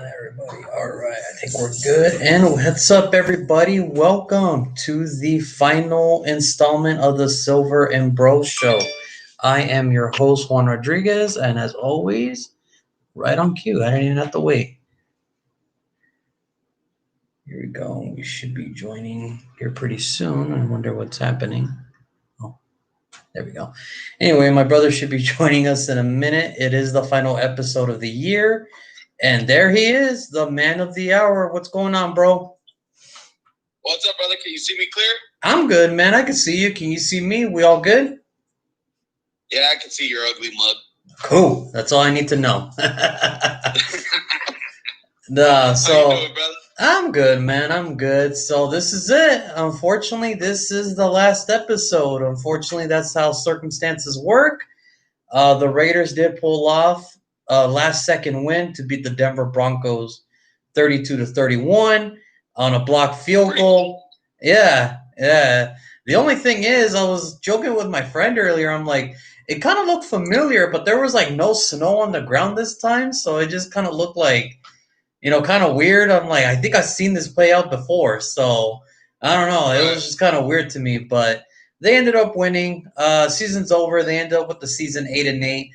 Everybody. All right, I think we're good. And what's up, everybody? Welcome to the final installment of the Silver and Bro Show. I am your host, Juan Rodriguez, and as always, right on cue. I didn't even have to wait. Here we go. We should be joining here pretty soon. I wonder what's happening. Oh, there we go. Anyway, my brother should be joining us in a minute. It is the final episode of the year. And there he is, the man of the hour. What's going on, bro? What's up, brother? Can you see me clear? I'm good, man. I can see you. Can you see me? We all good? Yeah, I can see your ugly mug. Cool. That's all I need to know. How you doing, brother? I'm good, man. I'm good. So this is it. Unfortunately, this is the last episode. Unfortunately, that's how circumstances work. The Raiders did pull off a last-second win to beat the Denver Broncos 32-31 on a blocked field goal. Yeah. The only thing is, I was joking with my friend earlier. I'm like, it kind of looked familiar, but there was like no snow on the ground this time, so it just kind of looked like, kind of weird. I'm like, I think I've seen this play out before, so I don't know. It was just kind of weird to me, but they ended up winning. Season's over. They ended up with the season 8-8.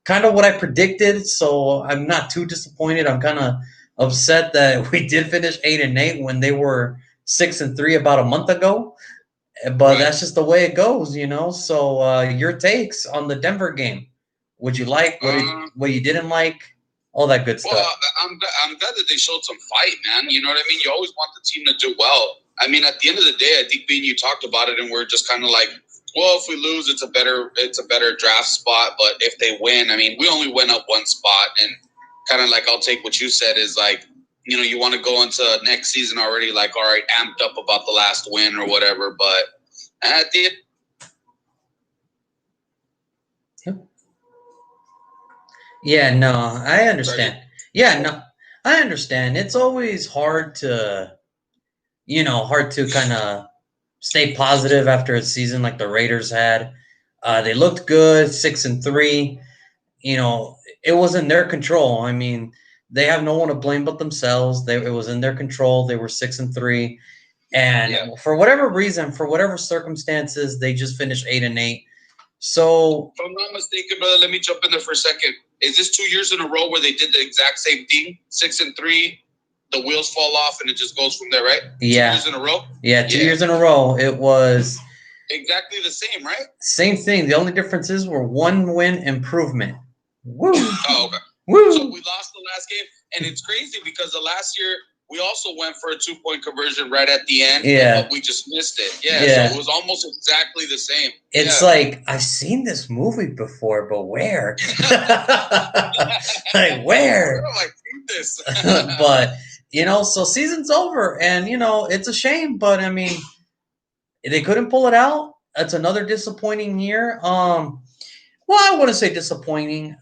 Kind of what I predicted, so I'm not too disappointed. I'm kind of upset that we did finish 8-8 when they were 6-3 about a month ago. But that's just the way it goes, So your takes on the Denver game? Would you like what you didn't like? All that good stuff. Well, I'm glad that they showed some fight, man. You know what I mean? You always want the team to do well. I mean, at the end of the day, I think me and you talked about it, and we're just kind of like, well, if we lose, it's a better draft spot. But if they win, I mean, we only went up one spot, and kind of like I'll take what you said is like, you want to go into next season already like, all right, amped up about the last win or whatever. But at the end. Yeah, no, I understand. Yeah, no, I understand. It's always hard to kind of stay positive after a season like the Raiders had. They looked good, 6-3. It was in their control. I mean, they have no one to blame but themselves. It was in their control. They were 6-3, and for whatever reason, for whatever circumstances, they just finished 8-8. So, if I'm not mistaken, brother, let me jump in there for a second. Is this 2 years in a row where they did the exact same thing? 6-3, the wheels fall off, and it just goes from there, right? Yeah. 2 years in a row? Yeah, 2 years in a row. It was exactly the same, right? Same thing. The only differences were one win improvement. Woo! Oh, okay. Woo! So we lost the last game, and it's crazy because the last year we also went for a 2-point conversion right at the end, but we just missed it. Yeah, so it was almost exactly the same. It's like, I've seen this movie before, but where? Like, where? Where have I seen this? But, so season's over, and, it's a shame, but, I mean, they couldn't pull it out. That's another disappointing year. Well, I wouldn't say disappointing.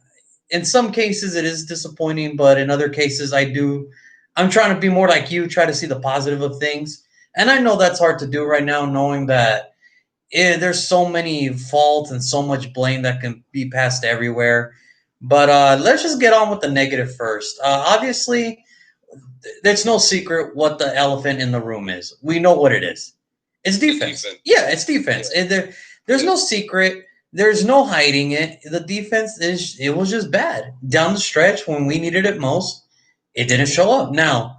In some cases, it is disappointing, but in other cases, I'm trying to be more like you, try to see the positive of things. And I know that's hard to do right now, knowing that there's so many faults and so much blame that can be passed everywhere. But let's just get on with the negative first. Obviously, there's no secret what the elephant in the room is. We know what it is. It's defense. Yeah, it's defense. Yeah. There's no secret. There's no hiding it. The defense it was just bad. Down the stretch when we needed it most, it didn't show up. Now,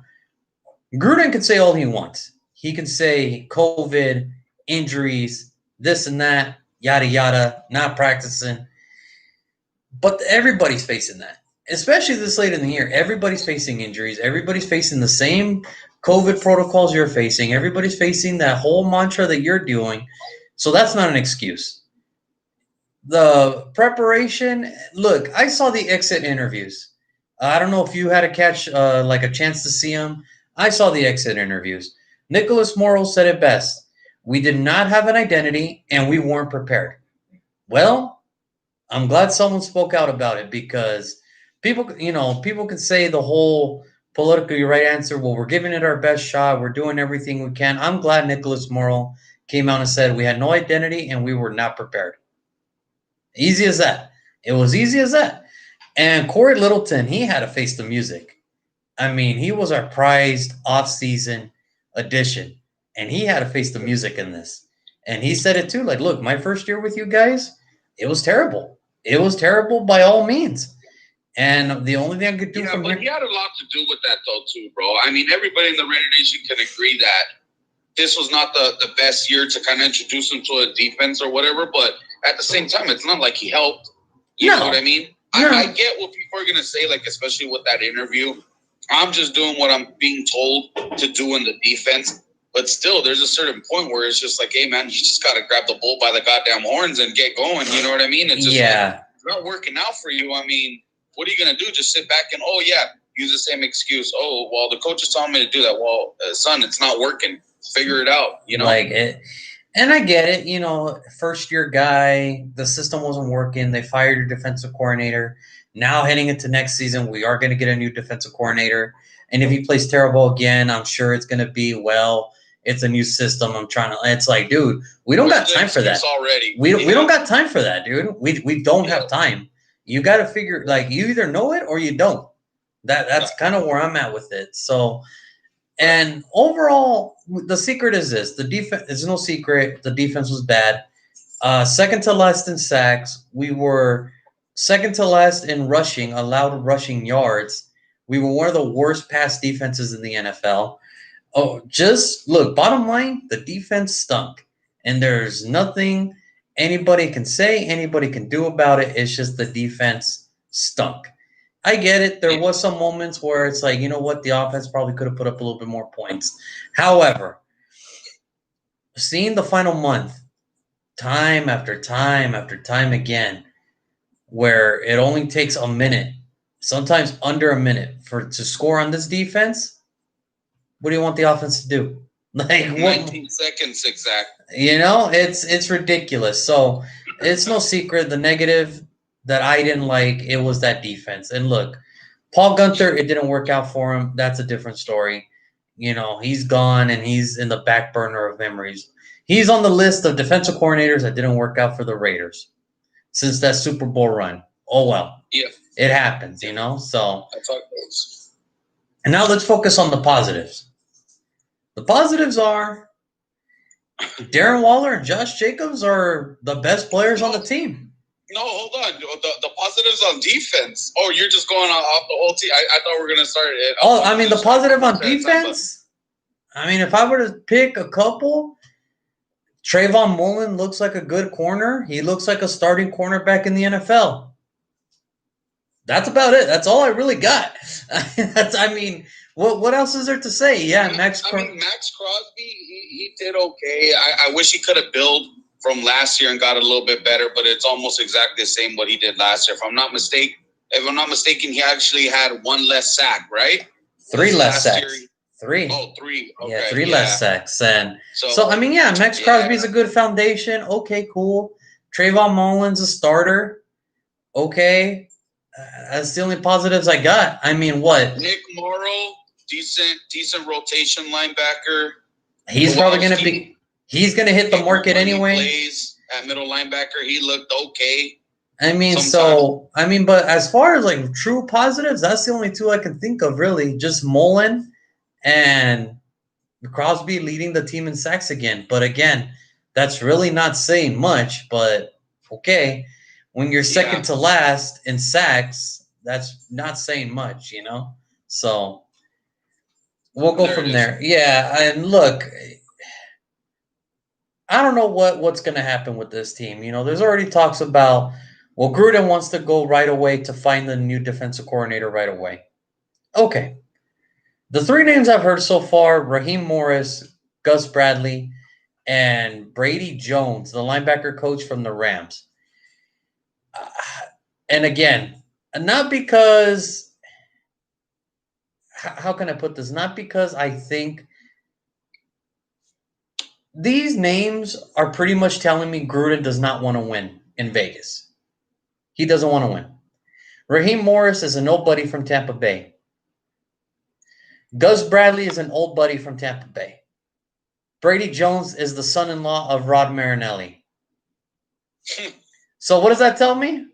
Gruden can say all he wants. He can say COVID, injuries, this and that, yada, yada, not practicing. But everybody's facing that, especially this late in the year. Everybody's facing injuries. Everybody's facing the same COVID protocols you're facing. Everybody's facing that whole mantra that you're doing. So that's not an excuse. The preparation, look, I saw the exit interviews. I don't know if you had to catch like a chance to see them. I saw the exit interviews. Nicholas Morrow said it best. We did not have an identity and we weren't prepared. Well, I'm glad someone spoke out about it because people can say the whole politically right answer. Well, we're giving it our best shot. We're doing everything we can. I'm glad Nicholas Morrow came out and said we had no identity and we were not prepared. Easy as that. It was easy as that. And Corey Littleton, he had to face the music. I mean, he was our prized off-season addition, and he had to face the music in this. And he said it too. Like, look, my first year with you guys, it was terrible. It was terrible by all means. And the only thing I could do Yeah, from but here, he had a lot to do with that, though, too, bro. I mean, everybody in the Raider Nation can agree that this was not the best year to kind of introduce him to a defense or whatever. But at the same time, it's not like he helped. You know what I mean? No. I get what people are going to say, like, especially with that interview. I'm just doing what I'm being told to do in the defense. But still, there's a certain point where it's just like, hey, man, you just got to grab the bull by the goddamn horns and get going. You know what I mean? It's just like, it's not working out for you. I mean, what are you going to do? Just sit back and, oh, yeah, use the same excuse. Oh, well, the coach is telling me to do that. Well, son, it's not working. Figure it out, you know? Like it. And I get it, you know, first year guy, the system wasn't working. They fired your defensive coordinator. Now heading into next season, we are going to get a new defensive coordinator. And if he plays terrible again, I'm sure it's going to be, well, it's a new system. I'm trying to, it's like, dude, we don't got time for that. Already. We don't got time for that, dude. We don't have time. You got to figure, like, you either know it or you don't. That's kind of where I'm at with it. So, and overall, the secret is this: the defense is no secret. The defense was bad. Second to last in sacks. We were second to last in rushing, allowed rushing yards. We were one of the worst pass defenses in the NFL. Oh, just look, bottom line, the defense stunk. And there's nothing anybody can say, anybody can do about it. It's just the defense stunk. I get it. There was some moments where it's like, you know what, the offense probably could have put up a little bit more points. However, seeing the final month, time after time after time again, where it only takes a minute, sometimes under a minute, to score on this defense, what do you want the offense to do? Like 19 seconds exact. You know, it's ridiculous. So it's no secret. The negative that I didn't like, it was that defense. And look, Paul Gunther, it didn't work out for him. That's a different story. You know, he's gone and he's in the back burner of memories. He's on the list of defensive coordinators that didn't work out for the Raiders since that Super Bowl run. Oh well. Yeah. It happens, you know. So that's how it goes. And now let's focus on the positives. The positives are Darren Waller and Josh Jacobs are the best players on the team. No, hold on. The positives on defense. Oh, you're just going off the whole team. I thought we were going to start it. Oh, I mean, the positive on defense? I mean, if I were to pick a couple, Trayvon Mullen looks like a good corner. He looks like a starting cornerback in the NFL. That's about it. That's all I really got. What else is there to say? Yeah, Max Crosby, he did okay. I wish he could have built from last year and got a little bit better, but it's almost exactly the same what he did last year. If I'm not mistaken, he actually had one less sack, right? 3 less sacks. 3. Oh, 3. Okay. Yeah, 3 less sacks. And so I mean, yeah, Max Crosby's a good foundation. Okay, cool. Trayvon Mullen's a starter. Okay. That's the only positives I got. I mean, what? Nick Morrow, decent rotation linebacker. He's probably going to be. He's going to hit the market anyway. Plays at middle linebacker, he looked okay. I mean, but as far as like true positives, that's the only 2 I can think of, really. Just Mullen and Crosby leading the team in sacks again. But again, that's really not saying much. But okay, when you're second to last in sacks, that's not saying much, you know? So we'll go from there. Yeah, and look, I don't know what's going to happen with this team. You know, there's already talks about, well, Gruden wants to go right away to find the new defensive coordinator right away. Okay. The 3 names I've heard so far, Raheem Morris, Gus Bradley, and Brady Jones, the linebacker coach from the Rams. And again, not because, how can I put this? Not because I think these names are pretty much telling me Gruden does not want to win in Vegas. He doesn't want to win. Raheem Morris is an old buddy from Tampa Bay. Gus Bradley is an old buddy from Tampa Bay. Brady Jones is the son-in-law of Rod Marinelli. So what does that tell me?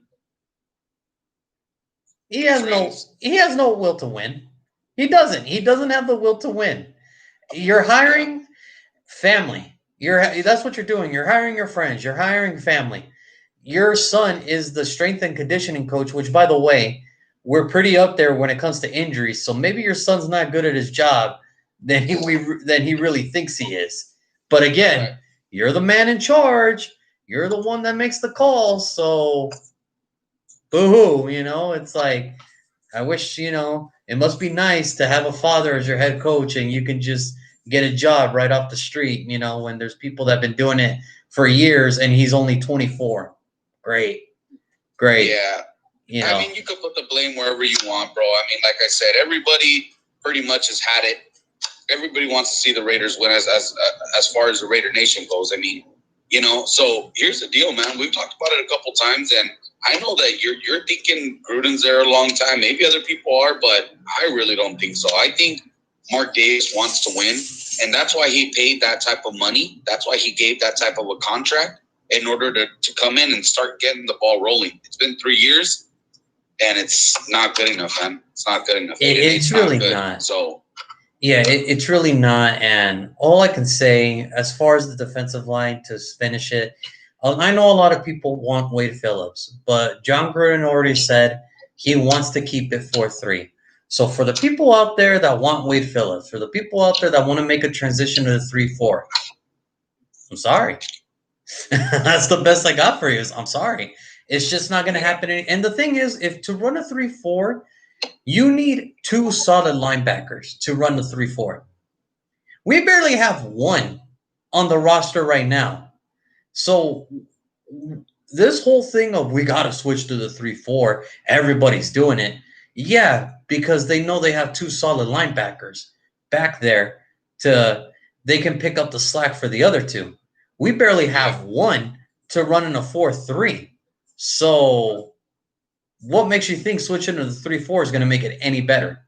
He has no will to win. He doesn't. He doesn't have the will to win. You're Yeah. hiring family. That's what you're doing. You're hiring your friends. You're hiring family. Your son is the strength and conditioning coach, which, by the way, we're pretty up there when it comes to injuries. So maybe your son's not good at his job than he really thinks he is. But Right. again, you're the man in charge. You're the one that makes the calls. So boo-hoo, it's like I wish, it must be nice to have a father as your head coach and you can just get a job right off the street, when there's people that have been doing it for years and he's only 24. Great. Great. Yeah. You I know. mean, you can put the blame wherever you want, bro. I mean, like I said, everybody pretty much has had it. Everybody wants to see the Raiders win as far as the Raider Nation goes. I mean, so here's the deal, man. We've talked about it a couple times, and I know that you're thinking Gruden's there a long time. Maybe other people are, but I really don't think so. I think Mark Davis wants to win, and that's why he paid that type of money. That's why he gave that type of a contract in order to come in and start getting the ball rolling. It's been 3 years, and it's not good enough, man. It's not good enough. It's not really good. not. So yeah, it's really not. And all I can say, as far as the defensive line to finish it, I know a lot of people want Wade Phillips, but John Gruden already said he wants to keep it 4-3. So for the people out there that want Wade Phillips, for the people out there that want to make a transition to the 3-4, I'm sorry. That's the best I got for you. I'm sorry. It's just not going to happen. And the thing is, if to run a 3-4, you need two solid linebackers to run the 3-4. We barely have one on the roster right now. So this whole thing of we got to switch to the 3-4, everybody's doing it. Yeah, because they know they have two solid linebackers back there to they can pick up the slack for the other two. We barely have one to run in a 4-3. So what makes you think switching to the 3-4 is going to make it any better?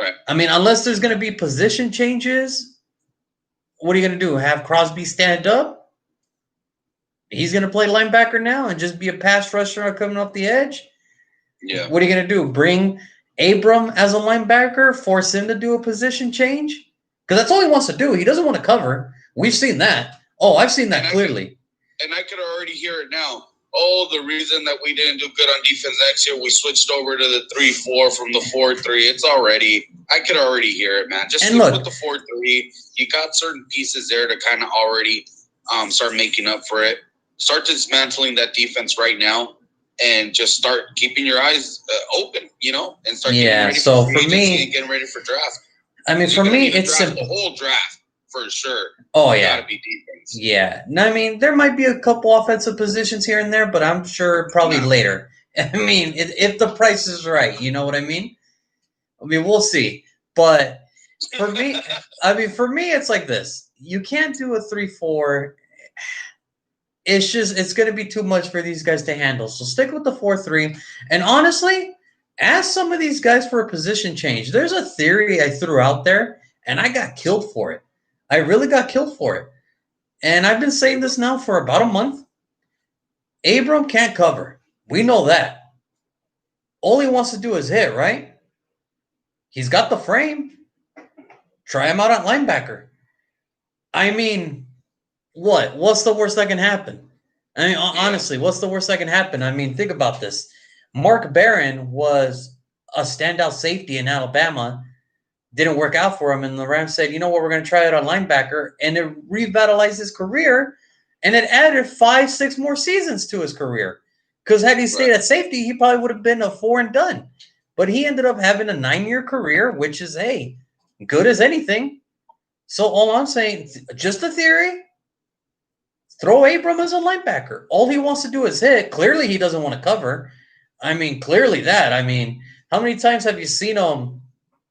right. I mean, unless there's going to be position changes, what are you going to do? Have Crosby stand up? He's going to play linebacker now and just be a pass rusher coming off the edge? Yeah. What are you going to do? Bring Abram as a linebacker? Force him to do a position change? Because that's all he wants to do. He doesn't want to cover. We've seen that. Oh, I've seen that clearly. I could already hear it now. Oh, the reason that we didn't do good on defense next year, we switched over to the 3-4 from the 4-3. It's already, I could already hear it, man. Just stick with the 4-3. You got certain pieces there to kind of already start making up for it. Start dismantling that defense right now and just start keeping your eyes open, and start getting ready for free agency and getting ready for draft. I mean, for me, it's simple. The whole draft. For sure. Oh, yeah. Gotta be defense. Yeah. I mean, there might be a couple offensive positions here and there, but I'm sure probably later. I mean, if the price is right, you know what I mean? I mean, we'll see. But for me, it's like this. You can't do a 3-4. It's going to be too much for these guys to handle. So stick with the 4-3. And honestly, ask some of these guys for a position change. There's a theory I threw out there, and I got killed for it. I really got killed for it. And I've been saying this now for about a month. Abram can't cover. We know that. All he wants to do is hit, right? He's got the frame. Try him out at linebacker. I mean, what? What's the worst that can happen? I mean, honestly, what's the worst that can happen? I mean, think about this. Mark Barron was a standout safety in Alabama. Didn't work out for him, and the Rams said, you know what, we're going to try it on linebacker, and it revitalized his career, and it added 5-6 more seasons to his career. Because had he stayed at safety, he probably would have been a 4 and done. But he ended up having a 9-year career, which is, hey, good as anything. So all I'm saying, just a theory, throw Abram as a linebacker. All he wants to do is hit. Clearly he doesn't want to cover. I mean, clearly that. I mean, how many times have you seen him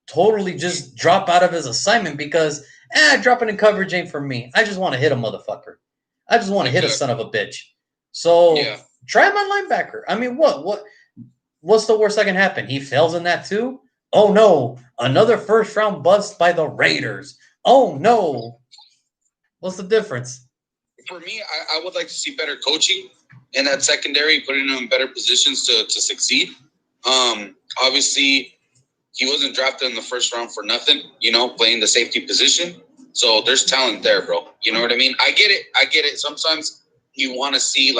totally just drop out of his assignment because dropping in coverage ain't for me. I just want to hit a motherfucker. I just want to hit a son of a bitch. So try my linebacker. I mean, what's the worst that can happen? He fails in that too? Oh no, another first round bust by the Raiders. Oh no. What's the difference? For me, I would like to see better coaching in that secondary, putting them in better positions to succeed. Obviously, he wasn't drafted in the first round for nothing, playing the safety position. So there's talent there, bro. You know what I mean? I get it. Sometimes you want to see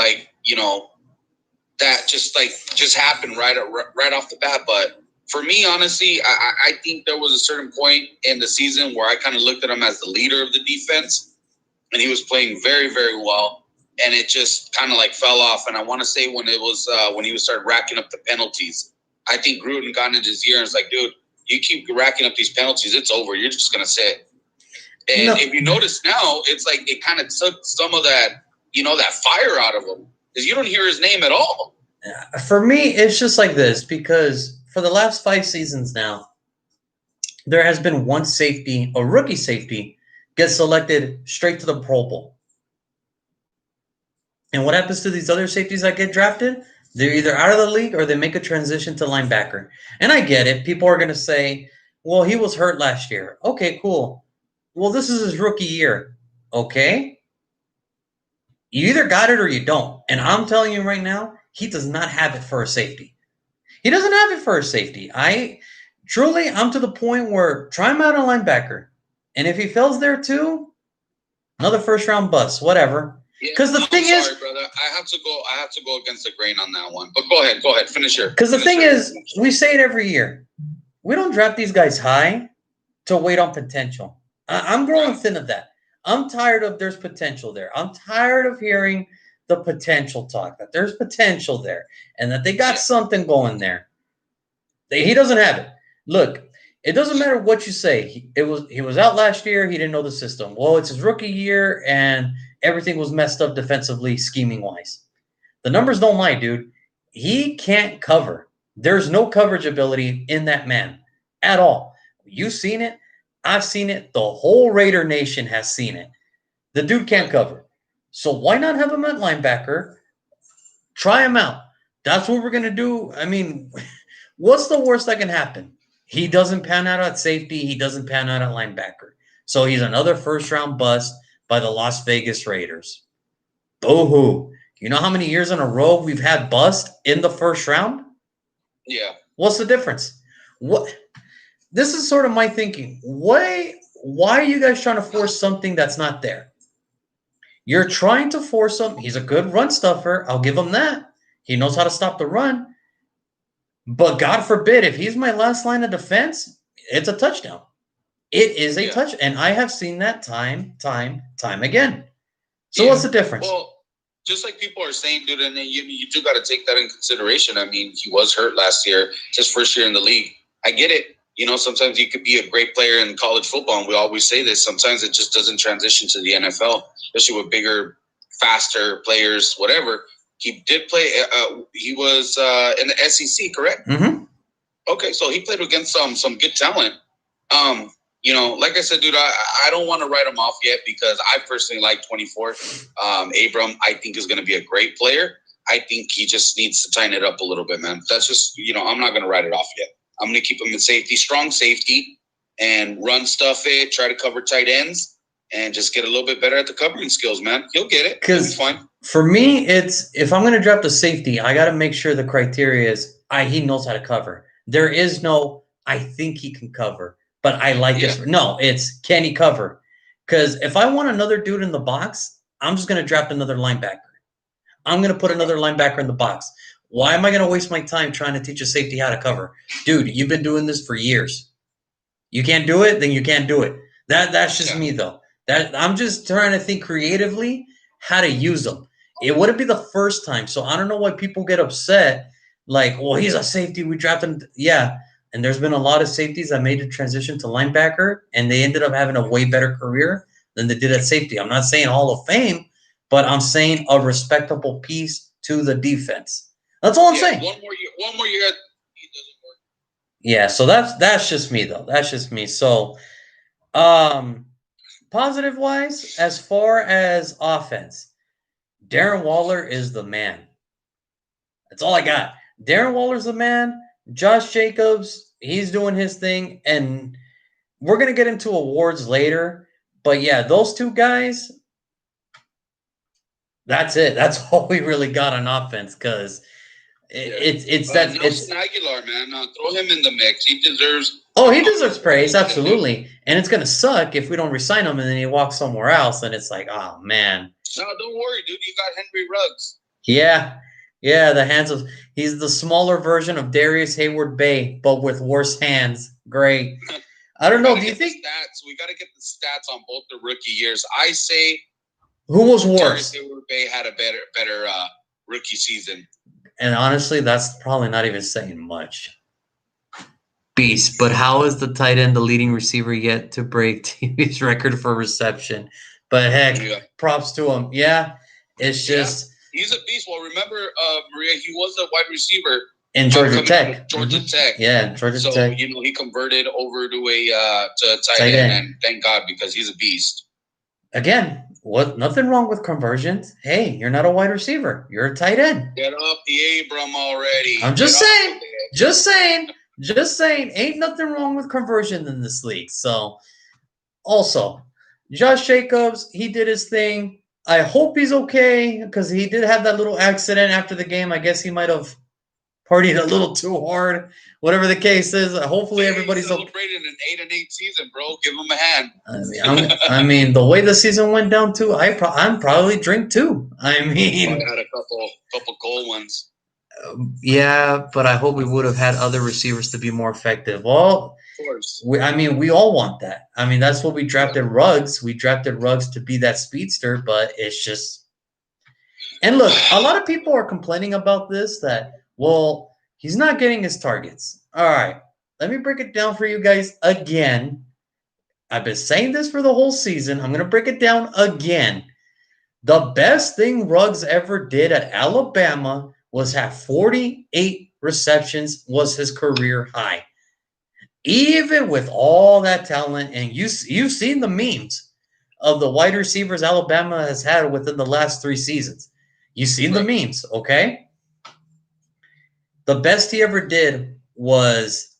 that just happen right off the bat. But for me, honestly, I think there was a certain point in the season where I kind of looked at him as the leader of the defense, and he was playing very, very well. And it just kind of fell off. And I want to say when he was started racking up the penalties, I think Gruden got into his ear and was like, dude, you keep racking up these penalties, it's over. You're just going to sit. And if you notice now, it's like it kind of took some of that, that fire out of him. Because you don't hear his name at all. For me, it's just like this, because for the last 5 seasons now, there has been one safety, a rookie safety, gets selected straight to the Pro Bowl. And what happens to these other safeties that get drafted? They're either out of the league or they make a transition to linebacker. And I get it. People are going to say, well, he was hurt last year. Okay, cool. Well, this is his rookie year. Okay. You either got it or you don't. And I'm telling you right now, he does not have it for a safety. He doesn't have it for a safety. I'm to the point where try him out a linebacker. And if he fails there too, another first round bust, whatever. Because the thing is, brother, I have to go against the grain on that one. But go ahead, finish your. Because the thing is, we say it every year. We don't draft these guys high to wait on potential. I'm growing thin of that. I'm tired of there's potential there. I'm tired of hearing the potential talk, that there's potential there and that they got something going there. He doesn't have it. Look, it doesn't matter what you say. He was out last year. He didn't know the system. Well, it's his rookie year and everything was messed up defensively, scheming-wise. The numbers don't lie, dude. He can't cover. There's no coverage ability in that man at all. You've seen it. I've seen it. The whole Raider Nation has seen it. The dude can't cover. So why not have him at linebacker? Try him out. That's what we're going to do. I mean, what's the worst that can happen? He doesn't pan out at safety. He doesn't pan out at linebacker. So he's another first-round bust by the Las Vegas Raiders. Boo-hoo. You know how many years in a row we've had bust in the first round? Yeah. What's the difference? This is sort of my thinking. Why are you guys trying to force something that's not there? You're trying to force him. He's a good run stuffer. I'll give him that. He knows how to stop the run. But God forbid, if he's my last line of defense, it's a touchdown. It is a touch. And I have seen that time again. So what's the difference? Well, just like people are saying, dude, and you do got to take that in consideration. I mean, he was hurt last year. It's his first year in the league. I get it. Sometimes you could be a great player in college football, and we always say this. Sometimes it just doesn't transition to the NFL, especially with bigger, faster players, whatever. He did play. He was in the SEC, correct? Mm-hmm. Okay, so he played against some good talent. Like I said, dude, I don't want to write him off yet because I personally like 24. Abram, I think, is going to be a great player. I think he just needs to tighten it up a little bit, man. That's just, I'm not going to write it off yet. I'm going to keep him in safety, strong safety, and run stuff it, try to cover tight ends, and just get a little bit better at the covering skills, man. He'll get it. It's fine. For me, it's if I'm going to draft a safety, I got to make sure the criteria is he knows how to cover. There is no, I think he can cover, but I like this. No, it's can he cover? Because if I want another dude in the box, I'm just going to draft another linebacker. I'm going to put another linebacker in the box. Why am I going to waste my time trying to teach a safety how to cover? Dude, you've been doing this for years. You can't do it, then you can't do it. That's just me, though. I'm just trying to think creatively how to use them. It wouldn't be the first time, so I don't know why people get upset. Like, well, he's a safety. We drafted him. Yeah, and there's been a lot of safeties that made the transition to linebacker, and they ended up having a way better career than they did at safety. I'm not saying Hall of Fame, but I'm saying a respectable piece to the defense. That's all I'm saying. One more year, he doesn't work. Yeah, so that's just me though. That's just me. So, positive wise, as far as offense, Darren Waller is the man. That's all I got. Darren Waller's the man. Josh Jacobs, he's doing his thing, and we're gonna get into awards later. But yeah, those two guys. That's it. That's all we really got on offense because It's that it's. Nelson Aguilar, man. Throw him in the mix. He deserves. Oh, he deserves praise, absolutely. And it's gonna suck if we don't resign him and then he walks somewhere else, and it's like, oh man. No, don't worry, dude. You got Henry Ruggs. Yeah, yeah. The hands of he's the smaller version of Darius Hayward Bay, but with worse hands. Great. I don't know. Do you think stats? We got to get the stats on both the rookie years. I say who was worse? Darius Hayward Bay had a better rookie season. And honestly, that's probably not even saying much. Beast, but how is the tight end the leading receiver yet to break TV's record for reception? But heck, props to him. Yeah, it's just he's a beast. Well, remember, Maria, he was a wide receiver in Georgia Tech. Georgia Tech. Yeah, Georgia Tech. So he converted over to a tight end, and thank God because he's a beast. Again, nothing wrong with conversions. Hey, you're not a wide receiver. You're a tight end. Get off the Abram already. I'm just saying. Just saying. Ain't nothing wrong with conversion in this league. So, also, Josh Jacobs, he did his thing. I hope he's okay because he did have that little accident after the game. I guess he might have partied a little too hard. Whatever the case is, hopefully everybody's celebrating an 8-8 season, bro. Give him a hand. I mean, the way the season went down too, I'm probably drink too. I mean, I had a couple cold ones. Yeah, but I hope we would have had other receivers to be more effective. Well, of course. We all want that. I mean, that's what we drafted Ruggs. We drafted Ruggs to be that speedster, but it's just. And look, a lot of people are complaining about this. That he's not getting his targets. All right, let me break it down for you guys again. I've been saying this for the whole season. I'm going to break it down again. The best thing Ruggs ever did at Alabama was have 48 receptions was his career high. Even with all that talent, and you've seen the memes of the wide receivers Alabama has had within the last 3 seasons. You've seen the memes, okay? The best he ever did was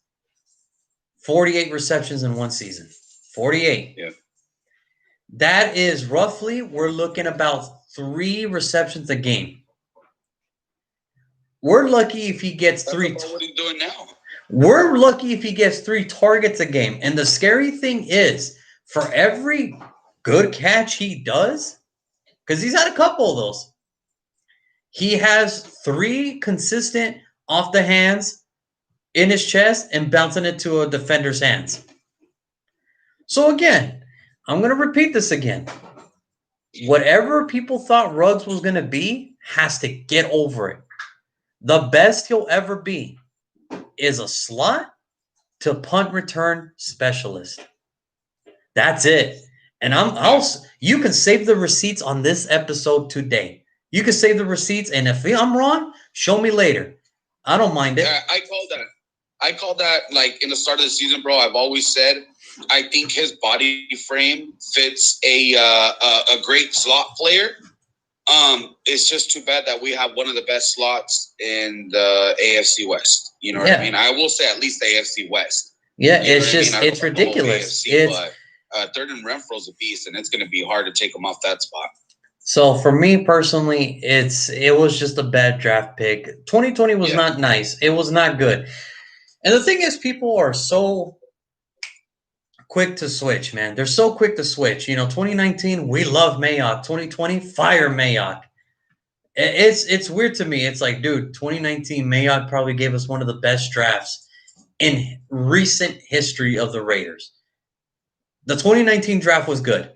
48 receptions in one season. 48. Yeah. That is roughly, we're looking about 3 receptions a game. We're lucky if he gets 3. What are you doing now? We're lucky if he gets 3 targets a game. And the scary thing is, for every good catch he does, because he's had a couple of those, he has 3 consistent off the hands in his chest and bouncing it to a defender's hands. So again, I'm going to repeat this again. Whatever people thought Ruggs was going to be has to get over it. The best he'll ever be is a slot to punt return specialist. That's it. And you can save the receipts on this episode today. You can save the receipts, and if I'm wrong, show me later. I don't mind it. Yeah, I call that like in the start of the season, bro. I've always said I think his body frame fits a great slot player. It's just too bad that we have one of the best slots in the AFC West. You know what I mean? I will say at least the AFC West. Yeah, it's just it's ridiculous. But third and Renfro's a beast, and it's going to be hard to take him off that spot. So for me personally, it was just a bad draft pick. 2020 was not nice. It was not good. And the thing is, people are so quick to switch, man. They're so quick to switch. 2019, we love Mayock. 2020, fire Mayock. It's weird to me. It's like, dude, 2019, Mayock probably gave us one of the best drafts in recent history of the Raiders. The 2019 draft was good.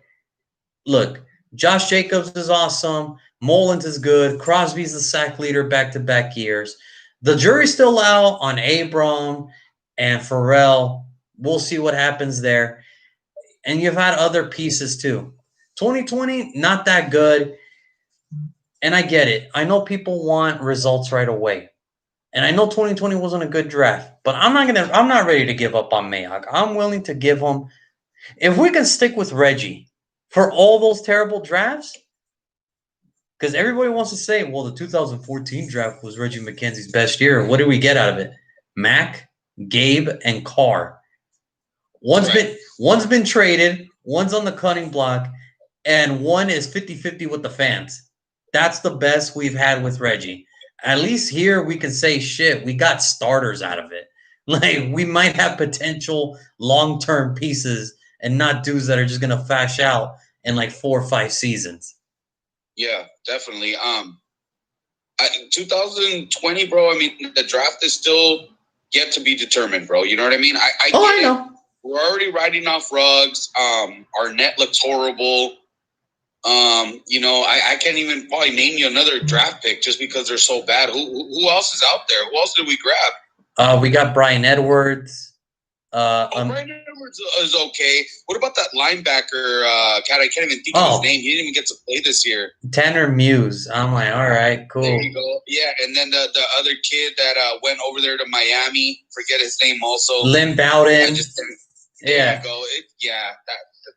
Look, Josh Jacobs is awesome. Mullins is good. Crosby's the sack leader back-to-back years. The jury's still out on Abram and Farrell. We'll see what happens there. And you've had other pieces too. 2020, not that good. And I get it. I know people want results right away. And I know 2020 wasn't a good draft. But I'm not ready to give up on Mayock. I'm willing to give him. If we can stick with Reggie for all those terrible drafts, because everybody wants to say, well, the 2014 draft was Reggie McKenzie's best year. What did we get out of it? Mac, Gabe, and Carr. One's been traded, one's on the cutting block, and one is 50-50 with the fans. That's the best we've had with Reggie. at least here we can say shit. We got starters out of it. Like we might have potential long-term pieces and not dudes that are just gonna fash out in like 4 or 5 seasons. Yeah, definitely. 2020, bro. I mean, the draft is still yet to be determined, bro. You know what I mean? I Oh, get I it. know. We're already riding off rugs. Our net looks horrible. I can't even probably name you another draft pick just because they're so bad. Who else is out there? Who else did we grab? We got Brian Edwards. Brian Edwards is okay. What about that linebacker? God, I can't even think of his name. He didn't even get to play this year. Tanner Muse. I'm like, all right, cool. There you go. Yeah, and then the other kid that went over there to Miami. Forget his name also. Lynn Bowden. There you go.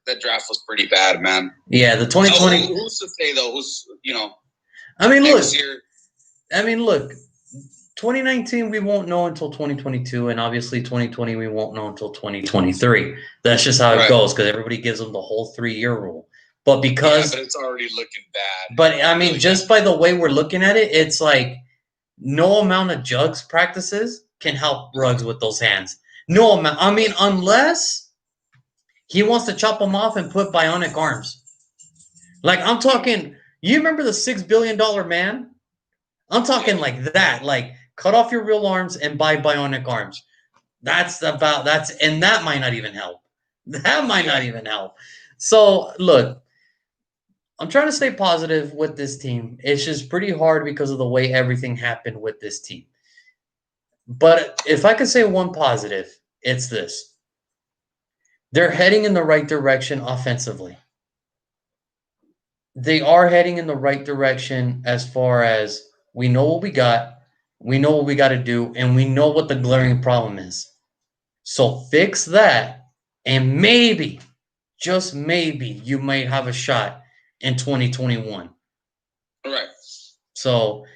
That draft was pretty bad, man. Yeah, the 2020. Who's to say though? Who's I mean, next year? I mean, look. 2019 we won't know until 2022, and obviously 2020 we won't know until 2023. That's just how it goes because everybody gives them the whole 3-year rule. But because but it's already looking bad. But I mean, just by the way we're looking at it, it's like no amount of jugs practices can help Ruggs with those hands. No amount. I mean, unless he wants to chop them off and put bionic arms. Like I'm talking. You remember the $6 billion man? I'm talking like that. Like cut off your real arms and buy bionic arms. And that might not even help. That might not even help. So look, I'm trying to stay positive with this team. It's just pretty hard because of the way everything happened with this team. But if I could say one positive, it's this. They're heading in the right direction offensively. They are heading in the right direction as far as we know what we got, we know what we got to do, and we know what the glaring problem is. So fix that, and maybe, just maybe, you might have a shot in 2021. All right. So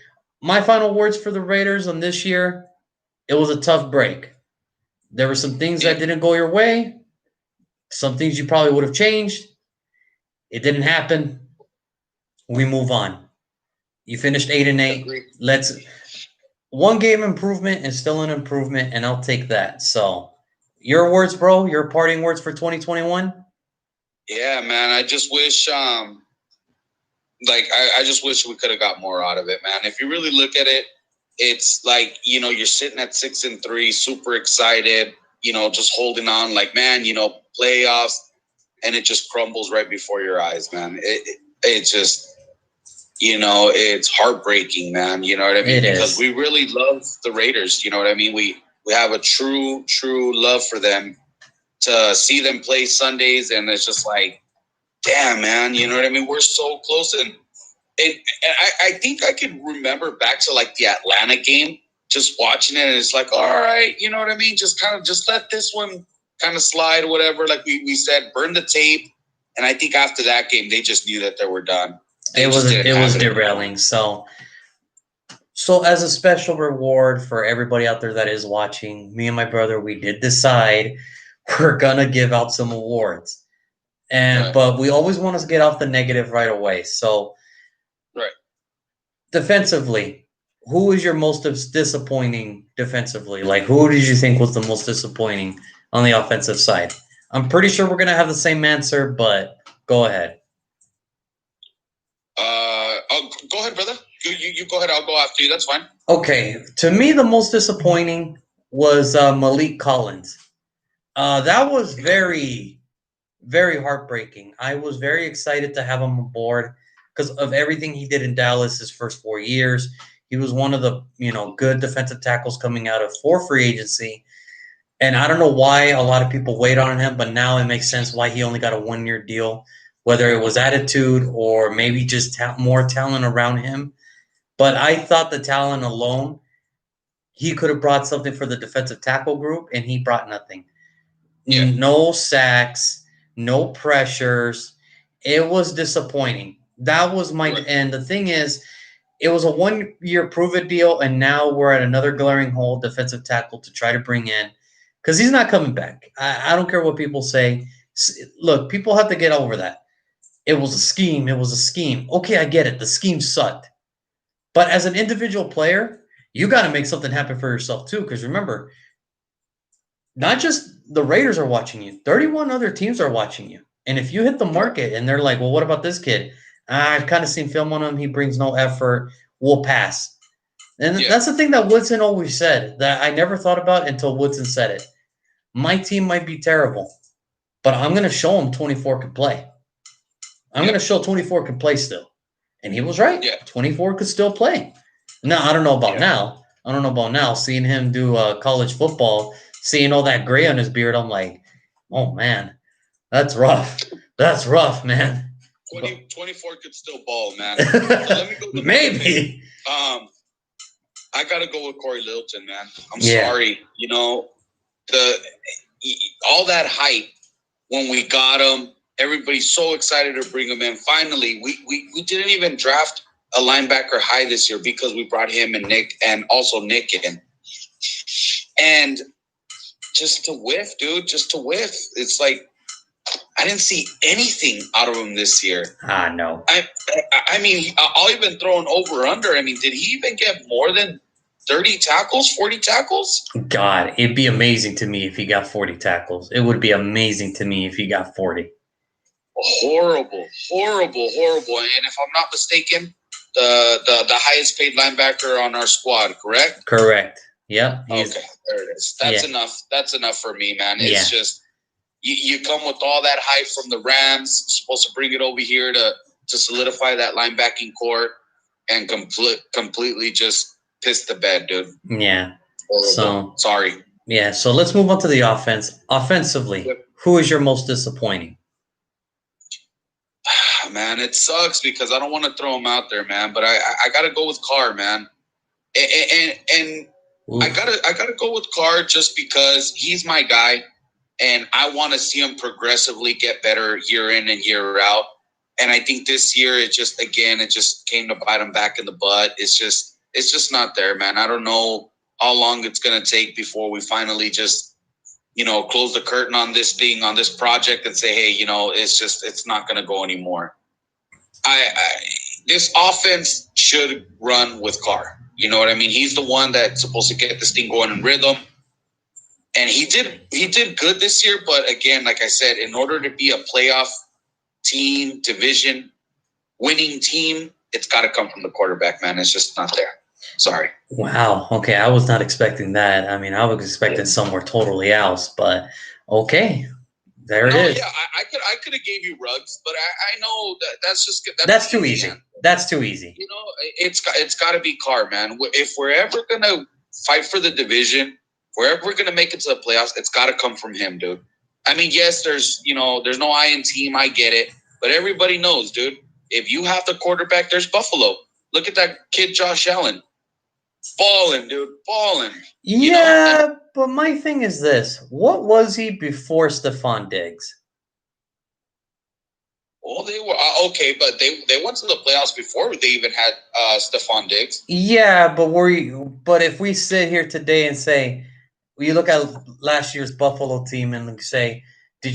my final words for the Raiders on this year, it was a tough break. There were some things that didn't go your way, some things you probably would have changed. It didn't happen. We move on. You finished 8-8. Let's one game improvement is still an improvement, and I'll take that. So your words, bro, your parting words for 2021? Yeah, man. I just wish I just wish we could have got more out of it, man. If you really look at it, it's like, you're sitting at 6-3, super excited, just holding on like, man, playoffs, and it just crumbles right before your eyes, man. It just, it's heartbreaking, man. You know what I mean? Because we really love the Raiders. You know what I mean? We have a true love for them. To see them play Sundays, and it's just like, damn, man. You know what I mean? We're so close, and I think I could remember back to like the Atlanta game, just watching it, and it's like, all right, you know what I mean? Just let this one kind of slide, whatever. Like we said, burn the tape. And I think after that game, they just knew that they were done. It was derailing. So as a special reward for everybody out there that is watching, me and my brother, we did decide we're gonna give out some awards, but we always want to get off the negative right away. So, defensively, who is your most disappointing defensively? Like, who did you think was the most disappointing on the offensive side? I'm pretty sure we're gonna have the same answer, but go ahead. Go ahead, brother. You go ahead. I'll go after you. That's fine. Okay. To me, the most disappointing was Malik Collins. That was very, very heartbreaking. I was very excited to have him aboard because of everything he did in Dallas his first 4 years. He was one of the good defensive tackles coming out of free agency. And I don't know why a lot of people wait on him, but now it makes sense why he only got a 1-year deal, whether it was attitude or maybe just more talent around him. But I thought the talent alone, he could have brought something for the defensive tackle group, and he brought nothing. Yeah. No sacks, no pressures. It was disappointing. That was and the thing is, it was a 1-year prove-it deal, and now we're at another glaring hole, defensive tackle, to try to bring in. Because he's not coming back. I don't care what people say. Look, people have to get over that. It was a scheme. It was a scheme. Okay, I get it. The scheme sucked. But as an individual player, you got to make something happen for yourself too. Because remember, not just the Raiders are watching you, 31 other teams are watching you. And if you hit the market and they're like, well, what about this kid? I've kind of seen film on him. He brings no effort. We'll pass. And that's the thing that Woodson always said that I never thought about until Woodson said it. My team might be terrible, but I'm going to show him 24 can play. I'm going to show 24 can play still. And he was right. 24 could still play. Now, I don't know about now. I don't know about now. Seeing him do college football, seeing all that gray on his beard, I'm like, oh, man, that's rough. That's rough, man. 24 could still ball, man. So let me go Maybe. I got to go with Corey Littleton, man. I'm sorry. You know, all that hype when we got him, everybody's so excited to bring him in. Finally, we didn't even draft a linebacker high this year because we brought him and Nick and also Nick in. And just to whiff, dude, just to whiff. It's like I didn't see anything out of him this year. No. I mean, I'll even throw an over-under. I mean, did he even get more than 30 tackles, 40 tackles? God, it'd be amazing to me if he got 40 tackles. It would be amazing to me if he got 40. Horrible. And if I'm not mistaken, the highest paid linebacker on our squad, correct? Correct. Yep. Okay, there it is. That's enough. That's enough for me, man. It's just you come with all that hype from the Rams, supposed to bring it over here to solidify that linebacking core, and completely just piss the bed, dude. Yeah. So sorry. Yeah. So let's move on to the offense. Offensively, who is your most disappointing? Man, it sucks because I don't want to throw him out there, man. But I got to go with Carr, man. And I gotta go with Carr just because he's my guy. And I want to see him progressively get better year in and year out. And I think this year it just came to bite him back in the butt. It's just not there, man. I don't know how long it's going to take before we finally just, close the curtain on this thing, on this project and say, hey, it's not going to go anymore. This offense should run with Carr. You know what I mean? He's the one that's supposed to get this thing going in rhythm. And he did good this year, but again, like I said, in order to be a playoff team, division winning team, it's got to come from the quarterback, man. It's just not there. Sorry. Wow. Okay, I was not expecting that. I mean, I was expecting somewhere totally else, but okay, there it is. Yeah, I could have gave you Ruggs, but I know that's too easy. Man. That's too easy. It's got to be Carr, man. If we're ever gonna fight for the division. Wherever we're going to make it to the playoffs, it's got to come from him, dude. I mean, yes, there's no I team. I get it. But everybody knows, dude, if you have the quarterback, there's Buffalo. Look at that kid, Josh Allen. Balling, dude. Balling. Yeah, but my thing is this. What was he before Stephon Diggs? Well, they were okay, but they went to the playoffs before they even had Stephon Diggs. Yeah, but if we sit here today and say, you look at last year's Buffalo team and say, were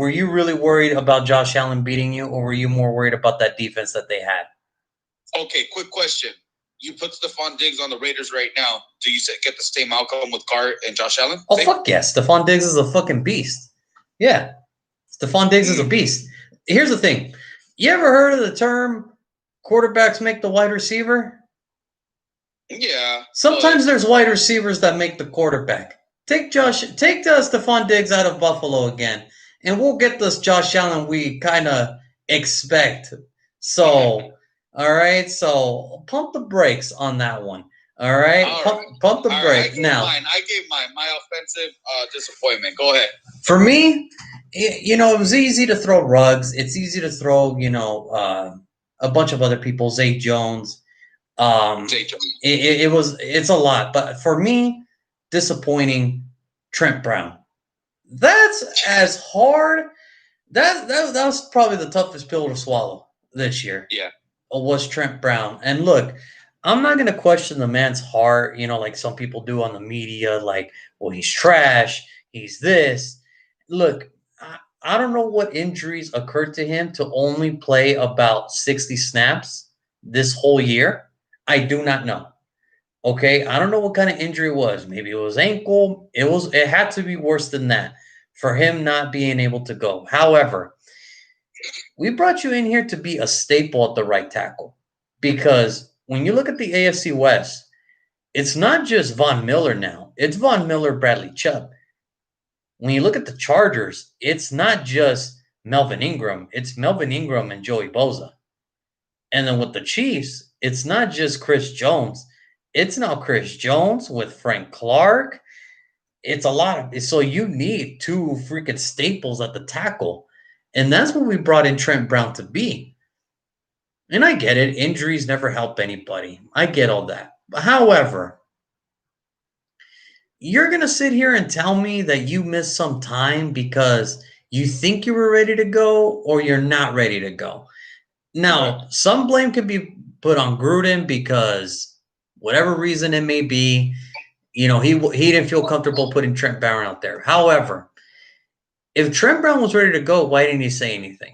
you really worried about Josh Allen beating you, or were you more worried about that defense that they had? Okay, quick question. You put Stephon Diggs on the Raiders right now. Do you get the same outcome with Carr and Josh Allen? Oh, fuck yes. Stephon Diggs is a fucking beast. Yeah. Stephon Diggs is a beast. Here's the thing. You ever heard of the term quarterbacks make the wide receiver? Yeah. Sometimes there's wide receivers that make the quarterback. Take Stephon Diggs out of Buffalo again, and we'll get this Josh Allen we kind of expect. So, all right. So pump the brakes on that one. All right. Pump the brakes now. I gave my offensive disappointment. Go ahead. For me, it was easy to throw Ruggs. It's easy to throw, a bunch of other people, Zay Jones. It's a lot, but for me, disappointing Trent Brown. That's as hard. That was probably the toughest pill to swallow this year. Yeah, was Trent Brown. And look, I'm not going to question the man's heart, like some people do on the media, like, well, he's trash, he's this. Look, I don't know what injuries occurred to him to only play about 60 snaps this whole year. I do not know. Okay, I don't know what kind of injury it was. Maybe it was ankle. It had to be worse than that for him not being able to go. However, we brought you in here to be a staple at the right tackle because when you look at the AFC West, it's not just Von Miller now. It's Von Miller, Bradley Chubb. When you look at the Chargers, it's not just Melvin Ingram. It's Melvin Ingram and Joey Bosa. And then with the Chiefs, it's not just Chris Jones. It's now Chris Jones with Frank Clark. It's a lot of so you need two freaking staples at the tackle. And that's what we brought in Trent Brown to be. And I get it. Injuries never help anybody. I get all that. However, you're going to sit here and tell me that you missed some time because you think you were ready to go or you're not ready to go. Now, some blame could be put on Gruden because whatever reason it may be, he didn't feel comfortable putting Trent Brown out there. However, if Trent Brown was ready to go, why didn't he say anything?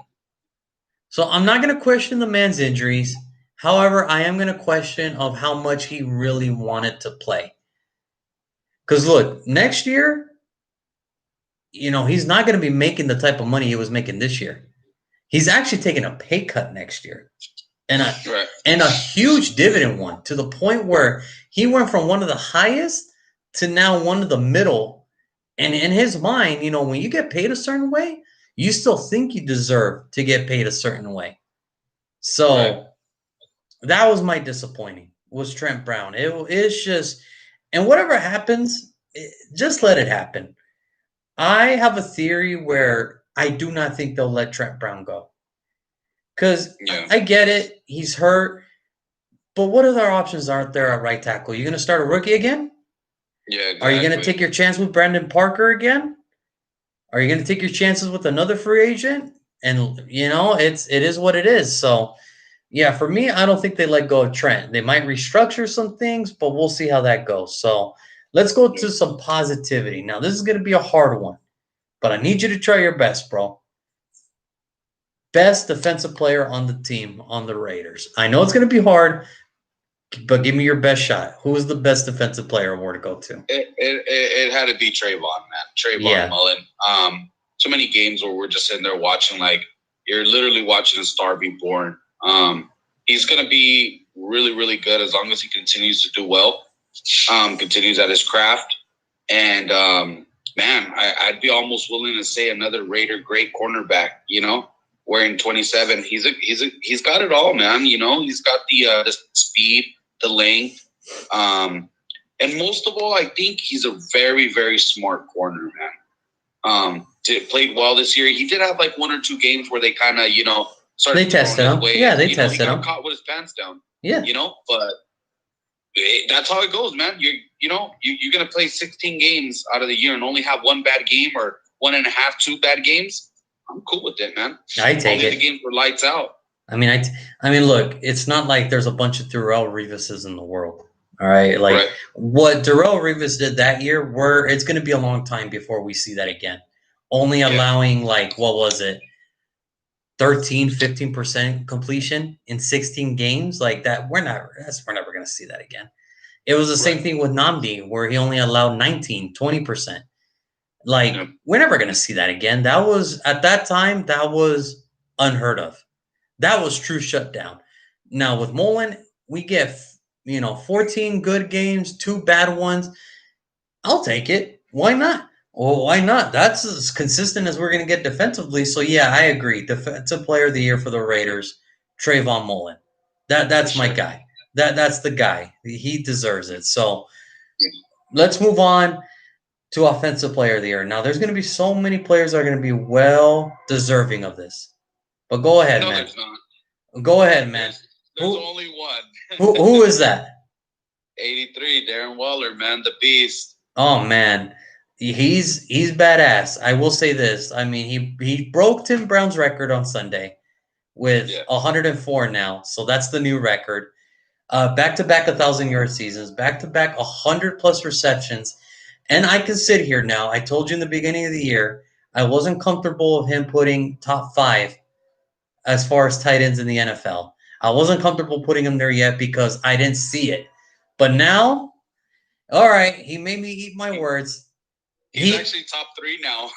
So I'm not going to question the man's injuries. However, I am going to question of how much he really wanted to play. Because look, next year, he's not going to be making the type of money he was making this year. He's actually taking a pay cut next year. And a huge dividend one to the point where he went from one of the highest to now one of the middle. And in his mind, when you get paid a certain way, you still think you deserve to get paid a certain way. So that was my disappointing, was Trent Brown. It's just, and whatever happens, just let it happen. I have a theory where I do not think they'll let Trent Brown go. Because I get it, he's hurt, but what other options aren't there at right tackle? You're going to start a rookie again? Yeah, exactly. Are you going to take your chance with Brandon Parker again? Are you going to take your chances with another free agent? And, it is what it is. So, yeah, for me, I don't think they let go of Trent. They might restructure some things, but we'll see how that goes. So let's go to some positivity. Now, this is going to be a hard one, but I need you to try your best, bro. Best defensive player on the team on the Raiders. I know it's going to be hard, but give me your best shot. Who is the best defensive player award to go to? It had to be Trayvon, man. Trayvon Mullen. So many games where we're just sitting there watching, like you're literally watching a star be born. He's going to be really, really good as long as he continues to do well, continues at his craft. And, man, I'd be almost willing to say another Raider great cornerback, where in 27, he's got it all, man. He's got the speed, the length, and most of all, I think he's a very, very smart corner, man. Played well this year. He did have like one or two games where they kind of, started. They tested him. Yeah, they tested him. He got caught with his pants down. Yeah, but that's how it goes, man. You're gonna play 16 games out of the year and only have one bad game or 1.5, 2 bad games. I'm cool with it, man. I take it. The games were lights out. I mean, look, it's not like there's a bunch of Darrelle Revises in the world. All right, what Darrelle Revis did that year, it's going to be a long time before we see that again. Only allowing what was it, 13, 15% completion in 16 games like that. We're never going to see that again. It was the same thing with Nnamdi, where he only allowed 19, 20%. We're never going to see that again. That was, at that time, that was unheard of. That was true shutdown. Now, with Mullen, we get, 14 good games, 2 bad ones. I'll take it. Why not? Well, why not? That's as consistent as we're going to get defensively. So, yeah, I agree. Defensive player of the year for the Raiders, Trayvon Mullen. That's my guy. That's the guy. He deserves it. So, let's move on to offensive player of the year. Now, there's going to be so many players that are going to be well deserving of this. But go ahead, man. There's not. Go ahead, man. There's only one. who is that? 83, Darren Waller, man, the beast. Oh, man. He's badass. I will say this. I mean, he broke Tim Brown's record on Sunday with 104 now. So that's the new record. Back-to-back 1,000-yard seasons, back-to-back 100-plus receptions. And I can sit here now. I told you in the beginning of the year, I wasn't comfortable with him putting top 5 as far as tight ends in the NFL. I wasn't comfortable putting him there yet because I didn't see it. But now, all right, he made me eat my words. He's actually top 3 now.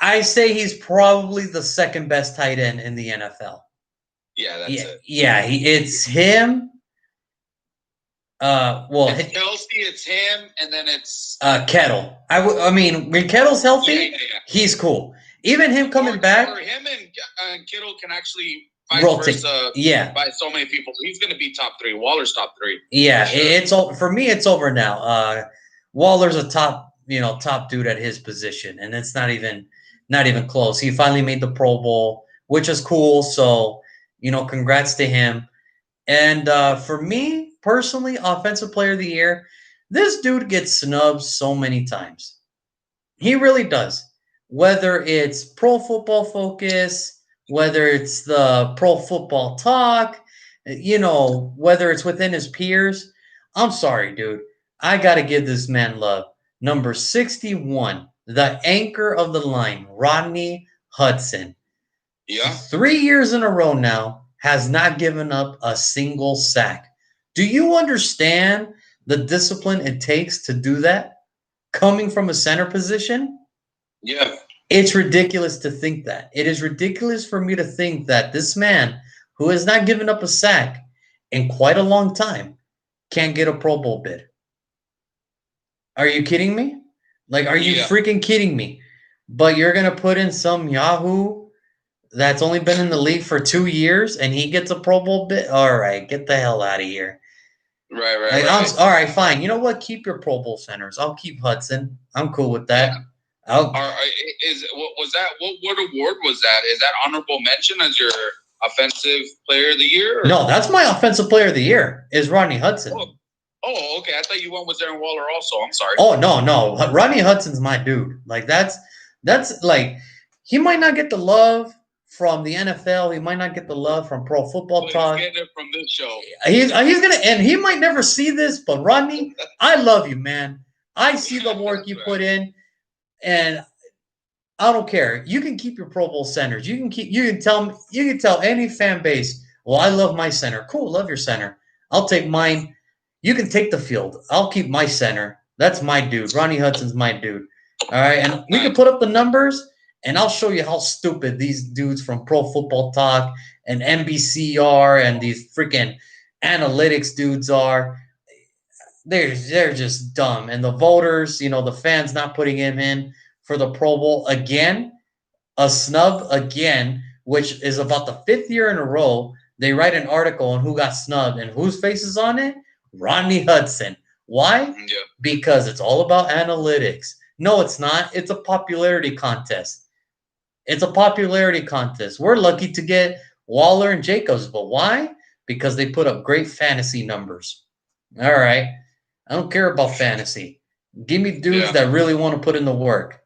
I say he's probably the second best tight end in the NFL. Yeah, that's it. Yeah, it's him. It's Kelsey, it's him, and then it's Kettle. I mean, when Kettle's healthy, he's cool. Even him coming back, or him and Kittle can actually vice rotate. versa. By so many people, he's going to be top 3. Waller's top 3. Yeah, sure. For me. It's over now. Waller's a top dude at his position, and it's not even close. He finally made the Pro Bowl, which is cool. So congrats to him. And for me personally, Offensive Player of the Year, this dude gets snubbed so many times. He really does. Whether it's Pro Football Focus, whether it's the Pro Football Talk, whether it's within his peers. I'm sorry, dude. I got to give this man love. Number 61, the anchor of the line, Rodney Hudson. Yeah. 3 years in a row now, has not given up a single sack. Do you understand the discipline it takes to do that? Coming from a center position? Yeah. It's ridiculous to think that. It is ridiculous for me to think that this man, who has not given up a sack in quite a long time, can't get a Pro Bowl bid. Are you kidding me? Like, are you freaking kidding me? But you're going to put in some Yahoo that's only been in the league for 2 years and he gets a Pro Bowl bid? All right, get the hell out of here. Right. All right, fine. You know what? Keep your Pro Bowl centers. I'll keep Hudson. I'm cool with that. Yeah. What award was that? Is that honorable mention as your Offensive Player of the Year? Or? No, that's my Offensive Player of the Year is Rodney Hudson. Oh, okay. I thought you went with Darren Waller also. I'm sorry. Oh, no. Rodney Hudson's my dude. Like that's like he might not get the love from the NFL. He might not get the love from Pro Football Talk. He's getting it from this show. He's gonna, and he might never see this, but Rodney, I love you, man. I see the work you put in, and I don't care. You can keep your Pro Bowl centers. You can tell any fan base, well, I love my center. Cool, love your center. I'll take mine. You can take the field. I'll keep my center. That's my dude. Rodney Hudson's my dude. All right, and we can put up the numbers, and I'll show you how stupid these dudes from Pro Football Talk and NBC are, and these freaking analytics dudes are. They're just dumb. And the voters, the fans not putting him in for the Pro Bowl again, a snub again, which is about the 5th year in a row. They write an article on who got snubbed and whose face is on it. Rodney Hudson. Why? Yeah. Because it's all about analytics. No, it's not. It's a popularity contest. It's a popularity contest. We're lucky to get Waller and Jacobs, but why? Because they put up great fantasy numbers. All right. I don't care about fantasy. Give me dudes that really want to put in the work.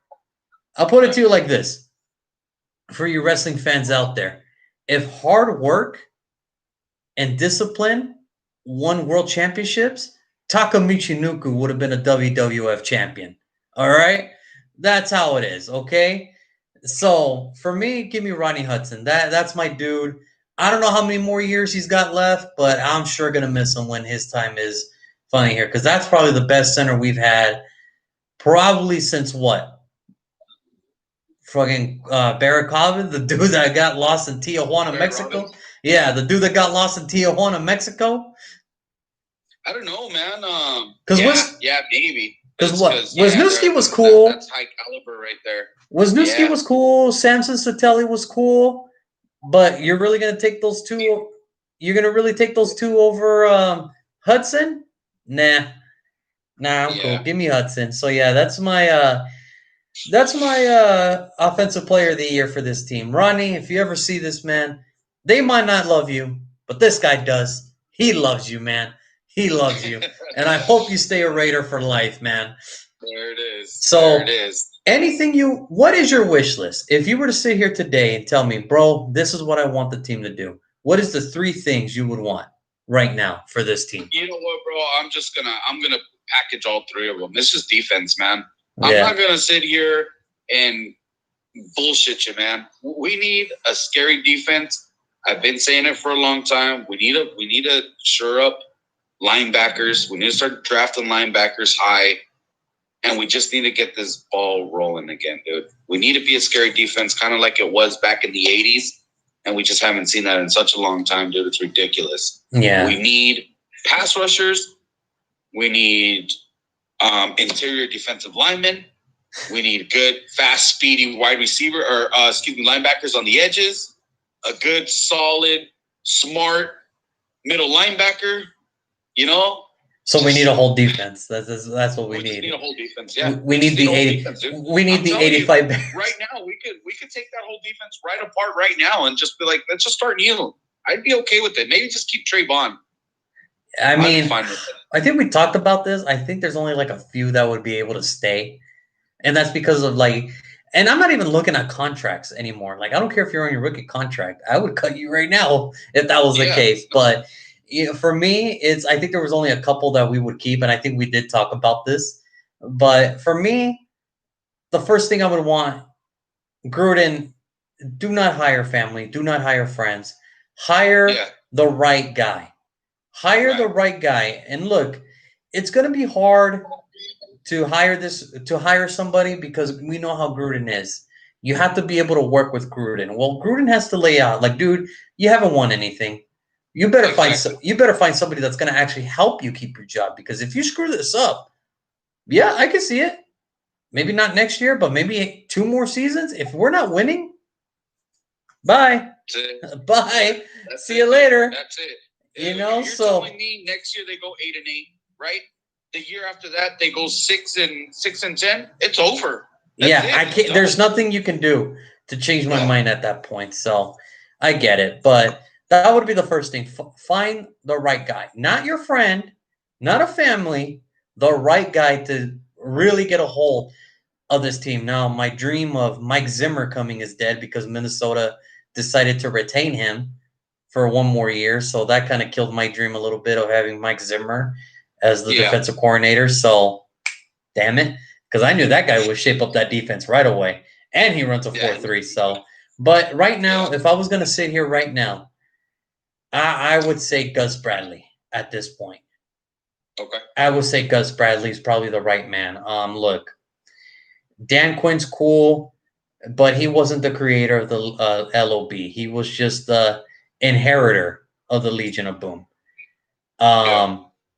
I'll put it to you like this. For you wrestling fans out there, if hard work and discipline won world championships, Taka Michinoku would have been a WWF champion. All right? That's how it is, okay? So, for me, give me Rodney Hudson. That's my dude. I don't know how many more years he's got left, but I'm sure going to miss him when his time is finally here, because that's probably the best center we've had probably since what? Fucking Barracova, the dude that got lost in Tijuana, Mexico. Robbins. Yeah, the dude that got lost in Tijuana, Mexico. I don't know, man. Maybe. Because what? Wisniewski was cool. That's high caliber right there. Wisniewski was cool. Samson Satelli was cool. But you're really going to take those two? You're going to really take those two over Hudson? Nah, I'm cool. Give me Hudson. So, yeah, that's my Offensive Player of the Year for this team. Ronnie, if you ever see this, man, they might not love you, but this guy does. He loves you, man. He loves you. And I hope you stay a Raider for life, man. There it is. So, there it is. What is your wish list? If you were to sit here today and tell me, bro, this is what I want the team to do, what is the 3 things you would want right now for this team? You know what, bro? I'm gonna package all 3 of them. This is defense, man. I'm not gonna sit here and bullshit you, man. We need a scary defense. I've been saying it for a long time. We need to shore up linebackers. We need to start drafting linebackers high, and we just need to get this ball rolling again, dude. We need to be a scary defense, kind of like it was back in the '80s, and we just haven't seen that in such a long time, dude. It's ridiculous. Yeah, we need pass rushers. We need interior defensive linemen. We need good, fast, speedy wide receiver or linebackers on the edges. A good, solid, smart middle linebacker. You know. So we need a whole defense. That's what we need. Need a whole defense. Yeah, we need the 80. Defense, we need the 85. Right now, we could take that whole defense right apart right now and just be like, let's just start new. I'd be okay with it. Maybe just keep Trayvon. I mean, I think we talked about this. I think there's only like a few that would be able to stay, and that's because of like. And I'm not even looking at contracts anymore. Like, I don't care if you're on your rookie contract. I would cut you right now if that was the case. But for me, I think there was only a couple that we would keep, and I think we did talk about this. But for me, the first thing I would want, Gruden, do not hire family. Do not hire friends. Hire the right guy. Hire the right guy. And look, it's going to be hard to hire somebody because we know how Gruden is. You have to be able to work with Gruden. Well, Gruden has to lay out, like, dude, you haven't won anything. You better find somebody that's going to actually help you keep your job, because if you screw this up, yeah, I can see it. Maybe not next year, but maybe 2 more seasons. If we're not winning, bye. Bye. See you later. That's it. You know, you're telling me next year they go 8-8, right? The year after that they go 6-10. It's over. I can't. There's nothing you can do to change my mind at that point. So I get it, but that would be the first thing. Find the right guy, not your friend, not a family. The right guy to really get a hold of this team. Now, my dream of Mike Zimmer coming is dead because Minnesota decided to retain him for 1 more year. So that kind of killed my dream a little bit of having Mike Zimmer as the defensive coordinator. So, damn it, because I knew that guy would shape up that defense right away. And he runs a 4-3. So, but right now, if I was going to sit here right now, I would say Gus Bradley at this point. Okay. I would say Gus Bradley is probably the right man. Look, Dan Quinn's cool, but he wasn't the creator of the LOB. He was just the inheritor of the Legion of Boom.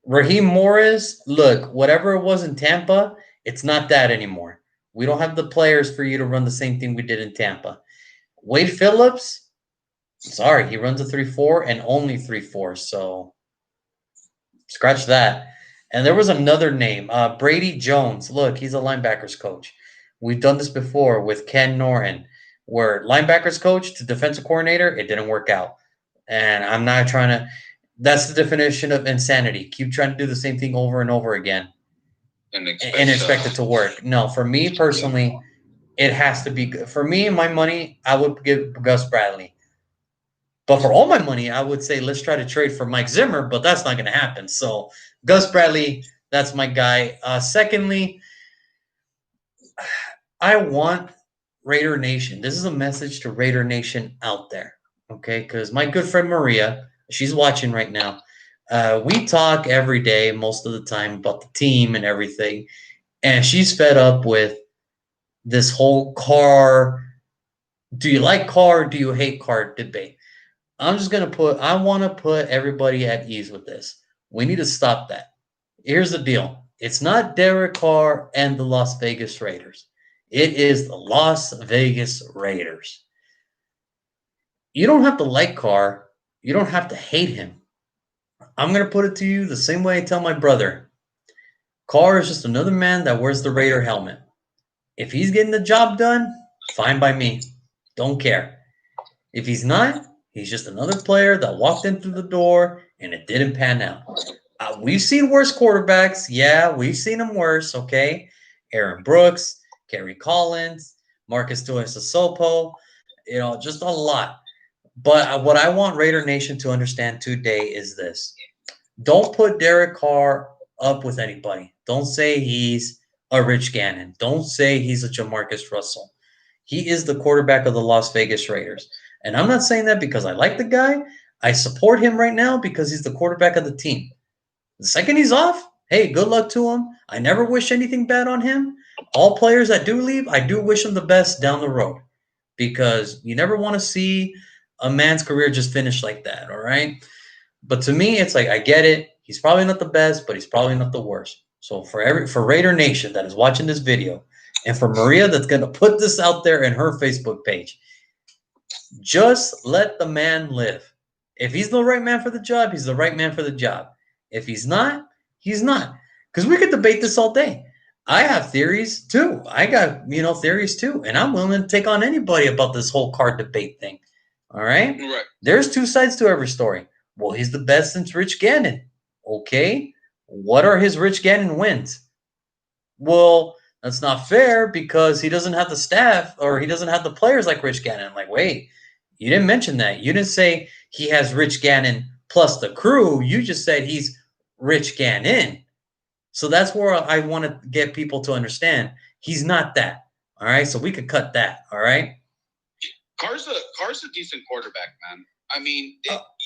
Raheem Morris, look, whatever it was in Tampa, it's not that anymore. We don't have the players for you to run the same thing we did in Tampa. Wade Phillips, sorry, he runs a 3-4 and only 3-4, so scratch that. And there was another name, Brady Jones. Look, he's a linebackers coach. We've done this before with Ken Norton, where linebackers coach to defensive coordinator, it didn't work out. And I'm not trying to – that's the definition of insanity. Keep trying to do the same thing over and over again and expect it to work. No, for me personally, it has to be – for me, my money, I would give Gus Bradley. But for all my money, I would say let's try to trade for Mike Zimmer, but that's not going to happen. So Gus Bradley, that's my guy. Secondly, I want Raider Nation. This is a message to Raider Nation out there, okay? Because my good friend Maria, she's watching right now. We talk every day, most of the time, about the team and everything. And she's fed up with this whole Carr, do you like Carr, do you hate Carr debate. I'm just going to I want to put everybody at ease with this. We need to stop that. Here's the deal. It's not Derek Carr and the Las Vegas Raiders. It is the Las Vegas Raiders. You don't have to like Carr. You don't have to hate him. I'm going to put it to you the same way I tell my brother. Carr is just another man that wears the Raider helmet. If he's getting the job done, fine by me. Don't care. If he's not, he's just another player that walked in through the door and it didn't pan out. We've seen worse quarterbacks. Yeah, we've seen them worse, okay? Aaron Brooks, Kerry Collins, Marcus Tuiasosopo, just a lot. But what I want Raider Nation to understand today is this. Don't put Derek Carr up with anybody. Don't say he's a Rich Gannon. Don't say he's a Jamarcus Russell. He is the quarterback of the Las Vegas Raiders. And I'm not saying that because I like the guy. I support him right now because he's the quarterback of the team. The second he's off, hey, good luck to him. I never wish anything bad on him. All players that do leave, I do wish them the best down the road because you never want to see a man's career just finish like that, all right? But to me, it's like I get it. He's probably not the best, but he's probably not the worst. So for Raider Nation that is watching this video, and for Maria that's gonna put this out there in her Facebook page, just let the man live. If he's the right man for the job, he's the right man for the job. If he's not, he's not. Because we could debate this all day. I have theories too. I got, theories too. And I'm willing to take on anybody about this whole card debate thing. All right? Right. There's two sides to every story. Well, he's the best since Rich Gannon. Okay. What are his Rich Gannon wins? Well, that's not fair because he doesn't have the staff or he doesn't have the players like Rich Gannon. Like, wait, you didn't mention that. You didn't say he has Rich Gannon plus the crew. You just said he's Rich Gannon. So that's where I want to get people to understand he's not that. All right. So we could cut that. All right. Carr's a decent quarterback, man. I mean,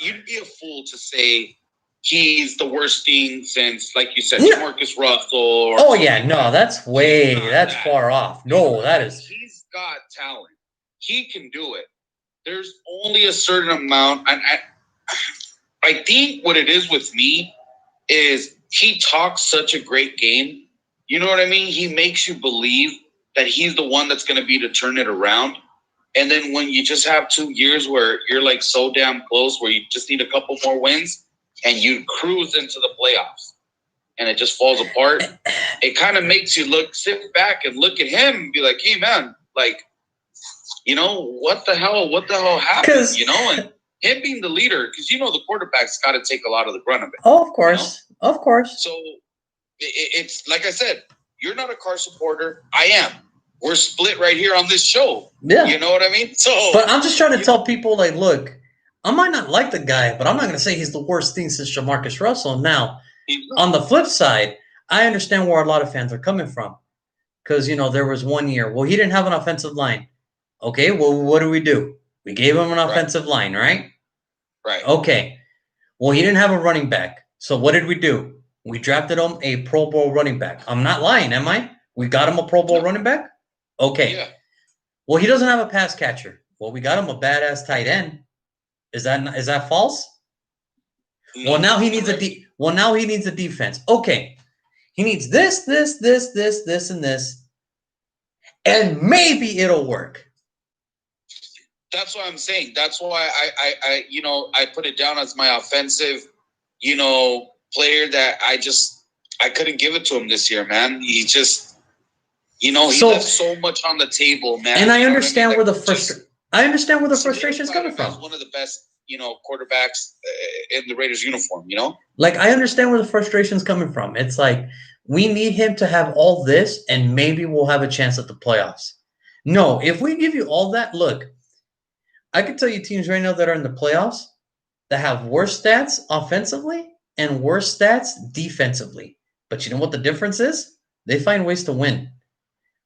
you'd be a fool to say he's the worst thing since, like you said, Marcus Russell. Oh yeah, no, that's far off. No, that is. He's got talent. He can do it. There's only a certain amount, and I think what it is with me is he talks such a great game. You know what I mean? He makes you believe that he's the one that's going to be to turn it around. And then when you just have 2 years where you're like so damn close, where you just need a couple more wins and you cruise into the playoffs and it just falls apart, it kind of makes you sit back and look at him and be like, hey, man, like, what the hell happened, and him being the leader, because, the quarterback's got to take a lot of the brunt of it. Oh, of course. Of course. So it's like I said, you're not a Carr supporter. I am. We're split right here on this show. Yeah. You know what I mean? So, but I'm just trying to tell people, like, look, I might not like the guy, but I'm not going to say he's the worst thing since Jamarcus Russell. Now, on the flip side, I understand where a lot of fans are coming from. Because, there was 1 year. Well, he didn't have an offensive line. Okay, well, what do? We gave him an offensive line, right? Right. Okay. Well, he didn't have a running back. So what did we do? We drafted him a Pro Bowl running back. I'm not lying, am I? We got him a Pro Bowl running back? Okay. Yeah. Well, he doesn't have a pass catcher. Well, we got him a badass tight end. Is that false? No, well, now he needs a defense. Okay. He needs this, and this. And maybe it'll work. That's what I'm saying. That's why I put it down as my offensive, player that I couldn't give it to him this year, man. He just he left so much on the table, man. And I understand where the frustration is coming from. One of the best, quarterbacks in the Raiders uniform, Like, I understand where the frustration is coming from. It's like, we need him to have all this, and maybe we'll have a chance at the playoffs. No, if we give you all that, look, I can tell you teams right now that are in the playoffs that have worse stats offensively and worse stats defensively. But you know what the difference is? They find ways to win.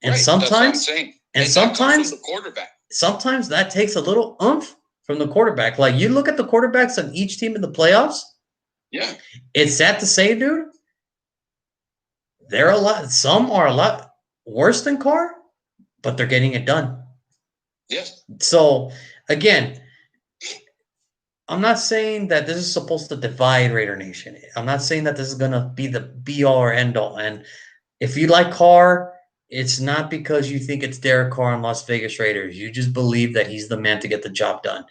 And right, sometimes, the quarterback. Sometimes that takes a little oomph from the quarterback. Like, you look at the quarterbacks on each team in the playoffs. Yeah. It's sad to say, dude. Some are a lot worse than Carr, but they're getting it done. Yes. So, again, I'm not saying that this is supposed to divide Raider Nation. I'm not saying that this is going to be the be-all or end-all. And if you like Carr, it's not because you think it's Derek Carr and Las Vegas Raiders. You just believe that he's the man to get the job done.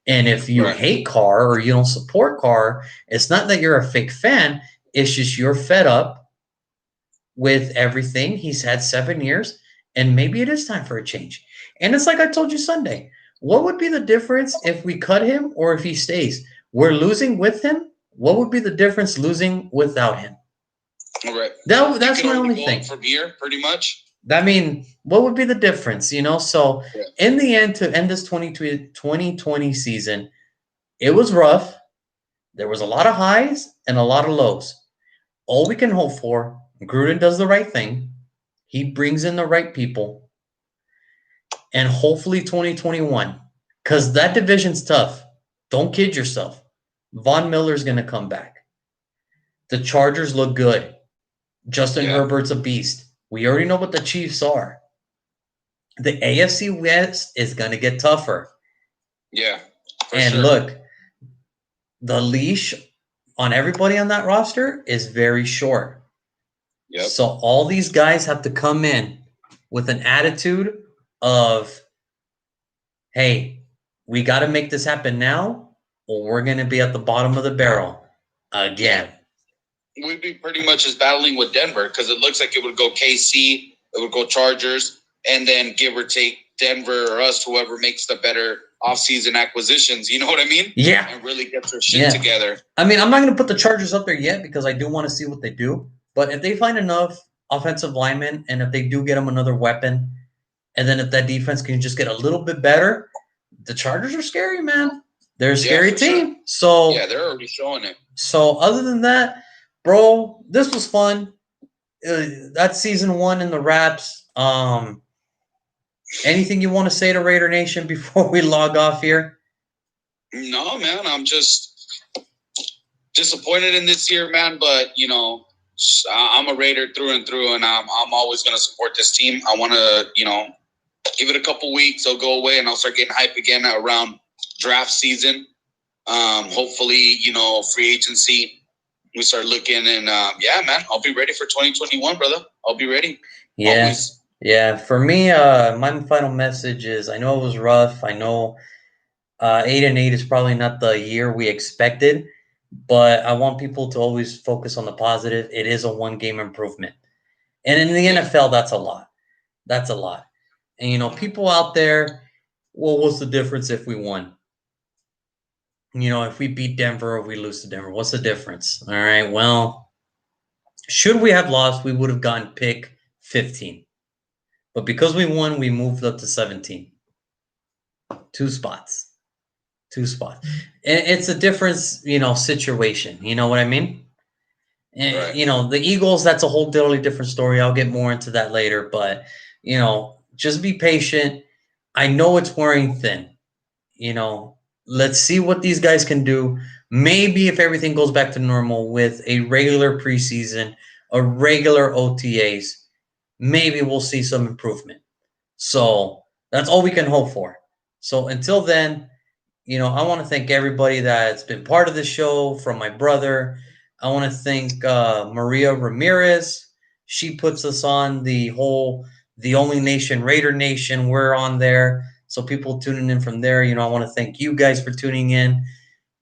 And if you hate Carr or you don't support Carr, it's not that you're a fake fan. It's just you're fed up with everything. He's had 7 years, and maybe it is time for a change. And it's like I told you Sunday. What would be the difference if we cut him or if he stays? We're losing with him. What would be the difference losing without him? All right. That's my only thing. From here, pretty much. I mean, what would be the difference, So in the end, to end this 2020 season, it was rough. There was a lot of highs and a lot of lows. All we can hope for, Gruden does the right thing. He brings in the right people. And hopefully 2021 because that division's tough. Don't kid yourself. Von Miller's going to come back. The Chargers look good. Justin Herbert's a beast. We already know what the Chiefs are. The AFC West is going to get tougher. Yeah. And sure. Look, the leash on everybody on that roster is very short. Yep. So all these guys have to come in with an attitude of, hey, we got to make this happen now, or we're going to be at the bottom of the barrel again. Yeah. We'd be pretty much as battling with Denver, because it looks like it would go KC, it would go Chargers, and then give or take Denver or us, whoever makes the better offseason acquisitions. You know what I mean? Yeah. And really gets their shit together. I mean, I'm not going to put the Chargers up there yet because I do want to see what they do. But if they find enough offensive linemen, and if they do get them another weapon, and then if that defense can just get a little bit better, the Chargers are scary, man. They're a scary team. Sure. So yeah, they're already showing it. So other than that, bro, this was fun. That's season 1 in the wraps. Anything you want to say to Raider Nation before we log off here? No, man. I'm just disappointed in this year, man. But, I'm a Raider through and through, and I'm always going to support this team. I want to, give it a couple weeks. I'll go away, and I'll start getting hype again around draft season. Hopefully, free agency, we start looking, and yeah, man, I'll be ready for 2021, brother. I'll be ready. Yeah. Always. Yeah, for me, my final message is, I know it was rough. I know 8-8 is probably not the year we expected, but I want people to always focus on the positive. It is a 1-game improvement. And in the NFL, that's a lot. That's a lot. And, people out there, well, what's the difference if we won? If we beat Denver or we lose to Denver, what's the difference? All right, well, should we have lost, we would have gotten pick 15. But because we won, we moved up to 17. 2 spots. 2 spots. And it's a different, situation. You know what I mean? And, Right. The Eagles, that's a whole totally different story. I'll get more into that later. But, just be patient. I know it's wearing thin. Let's see what these guys can do. Maybe if everything goes back to normal with a regular preseason, a regular OTAs, maybe we'll see some improvement. So that's all we can hope for. So until then, I want to thank everybody that's been part of the show, from my brother. I want to thank Maria Ramirez. She puts us on the Only Nation, Raider Nation. We're on there. So people tuning in from there, I want to thank you guys for tuning in.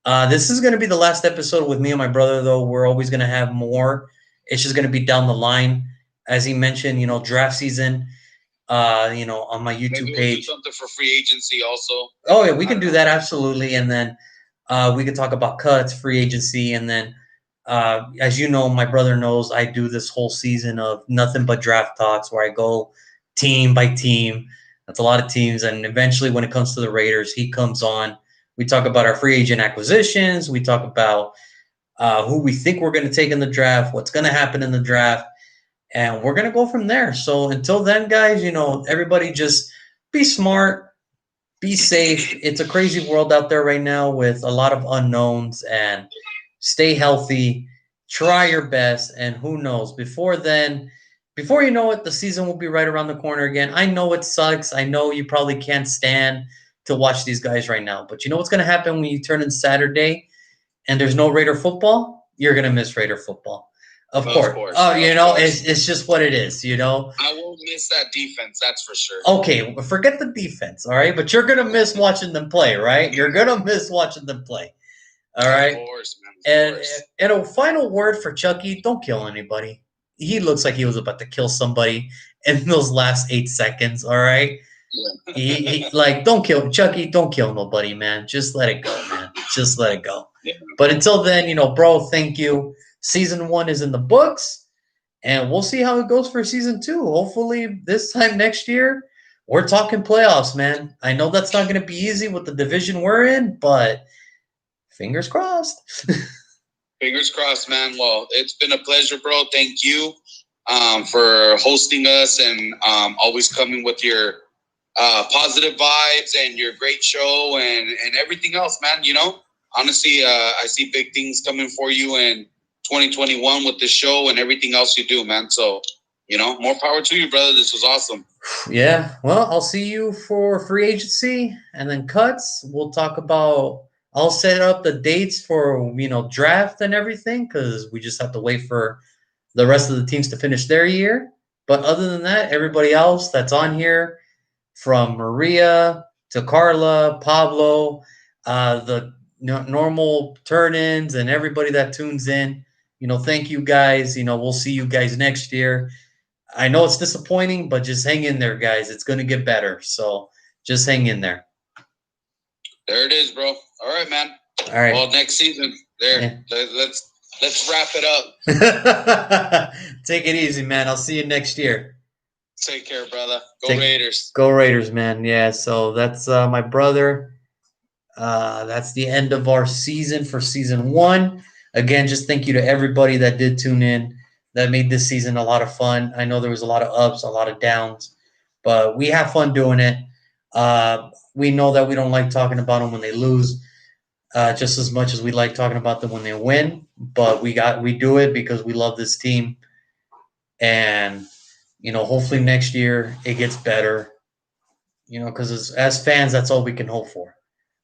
This is going to be the last episode with me and my brother, though. We're always going to have more. It's just going to be down the line. As he mentioned, draft season, on my YouTube Maybe we'll page. do something for free agency also. Oh, yeah, we can do that, absolutely. And then we can talk about cuts, free agency, and then, as you know, my brother knows, I do this whole season of nothing but draft talks where I go team by team. That's a lot of teams. And eventually, when it comes to the Raiders, he comes on. We talk about our free agent acquisitions. We talk about who we think we're going to take in the draft, what's going to happen in the draft. And we're going to go from there. So until then, guys, everybody just be smart, be safe. It's a crazy world out there right now with a lot of unknowns, and stay healthy, try your best. And who knows, before you know it, the season will be right around the corner again. I know it sucks. I know you probably can't stand to watch these guys right now, but you know what's going to happen when you turn in Saturday and there's no Raider football? You're going to miss Raider football. Of course. Oh, it's just what it is, I won't miss that defense, that's for sure. Okay, forget the defense, all right? But you're going to miss watching them play, right? You're going to miss watching them play, all right? Of course, man. Of course. And a final word for Chucky, don't kill anybody. He looks like he was about to kill somebody in those last 8 seconds, all right? Yeah. Don't kill Chucky, don't kill nobody, man. Just let it go, man. Just let it go. Yeah. But until then, bro, thank you. Season 1 is in the books, and we'll see how it goes for season 2. Hopefully this time next year, we're talking playoffs, man. I know that's not going to be easy with the division we're in, but fingers crossed. Fingers crossed, man. Well, it's been a pleasure, bro. Thank you for hosting us and always coming with your positive vibes and your great show and everything else, man. Honestly, I see big things coming for you in 2021 with this show and everything else you do, man. So, more power to you, brother. This was awesome. Yeah, well, I'll see you for free agency and then cuts. We'll talk about. I'll set up the dates for draft and everything because we just have to wait for the rest of the teams to finish their year. But other than that, everybody else that's on here, from Maria to Carla, Pablo, the normal turn-ins, and everybody that tunes in. Thank you guys. We'll see you guys next year. I know it's disappointing, but just hang in there, guys. It's going to get better. So just hang in there. There it is, bro. All right, man. All right. Well, next season, there. Yeah. Let's wrap it up. Take it easy, man. I'll see you next year. Take care, brother. Raiders. Go Raiders, man. Yeah, so that's my brother. That's the end of our season for season 1. Again, just thank you to everybody that did tune in, that made this season a lot of fun. I know there was a lot of ups, a lot of downs, but we have fun doing it. We know that we don't like talking about them when they lose just as much as we like talking about them when they win, but we do it because we love this team. And hopefully next year it gets better, because as fans, that's all we can hope for.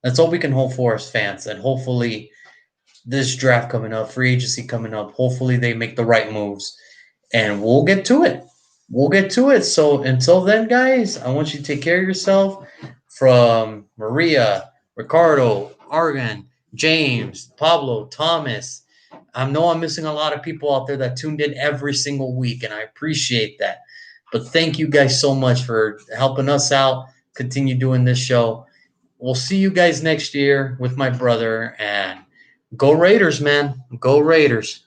That's all we can hope for as fans. And hopefully this draft coming up, free agency coming up, hopefully they make the right moves. And we'll get to it. So until then, guys, I want you to take care of yourself. From Maria, Ricardo, Argan, James, Pablo, Thomas. I know I'm missing a lot of people out there that tuned in every single week, and I appreciate that. But thank you guys so much for helping us out. Continue doing this show. We'll see you guys next year with my brother, and go Raiders, man. Go Raiders.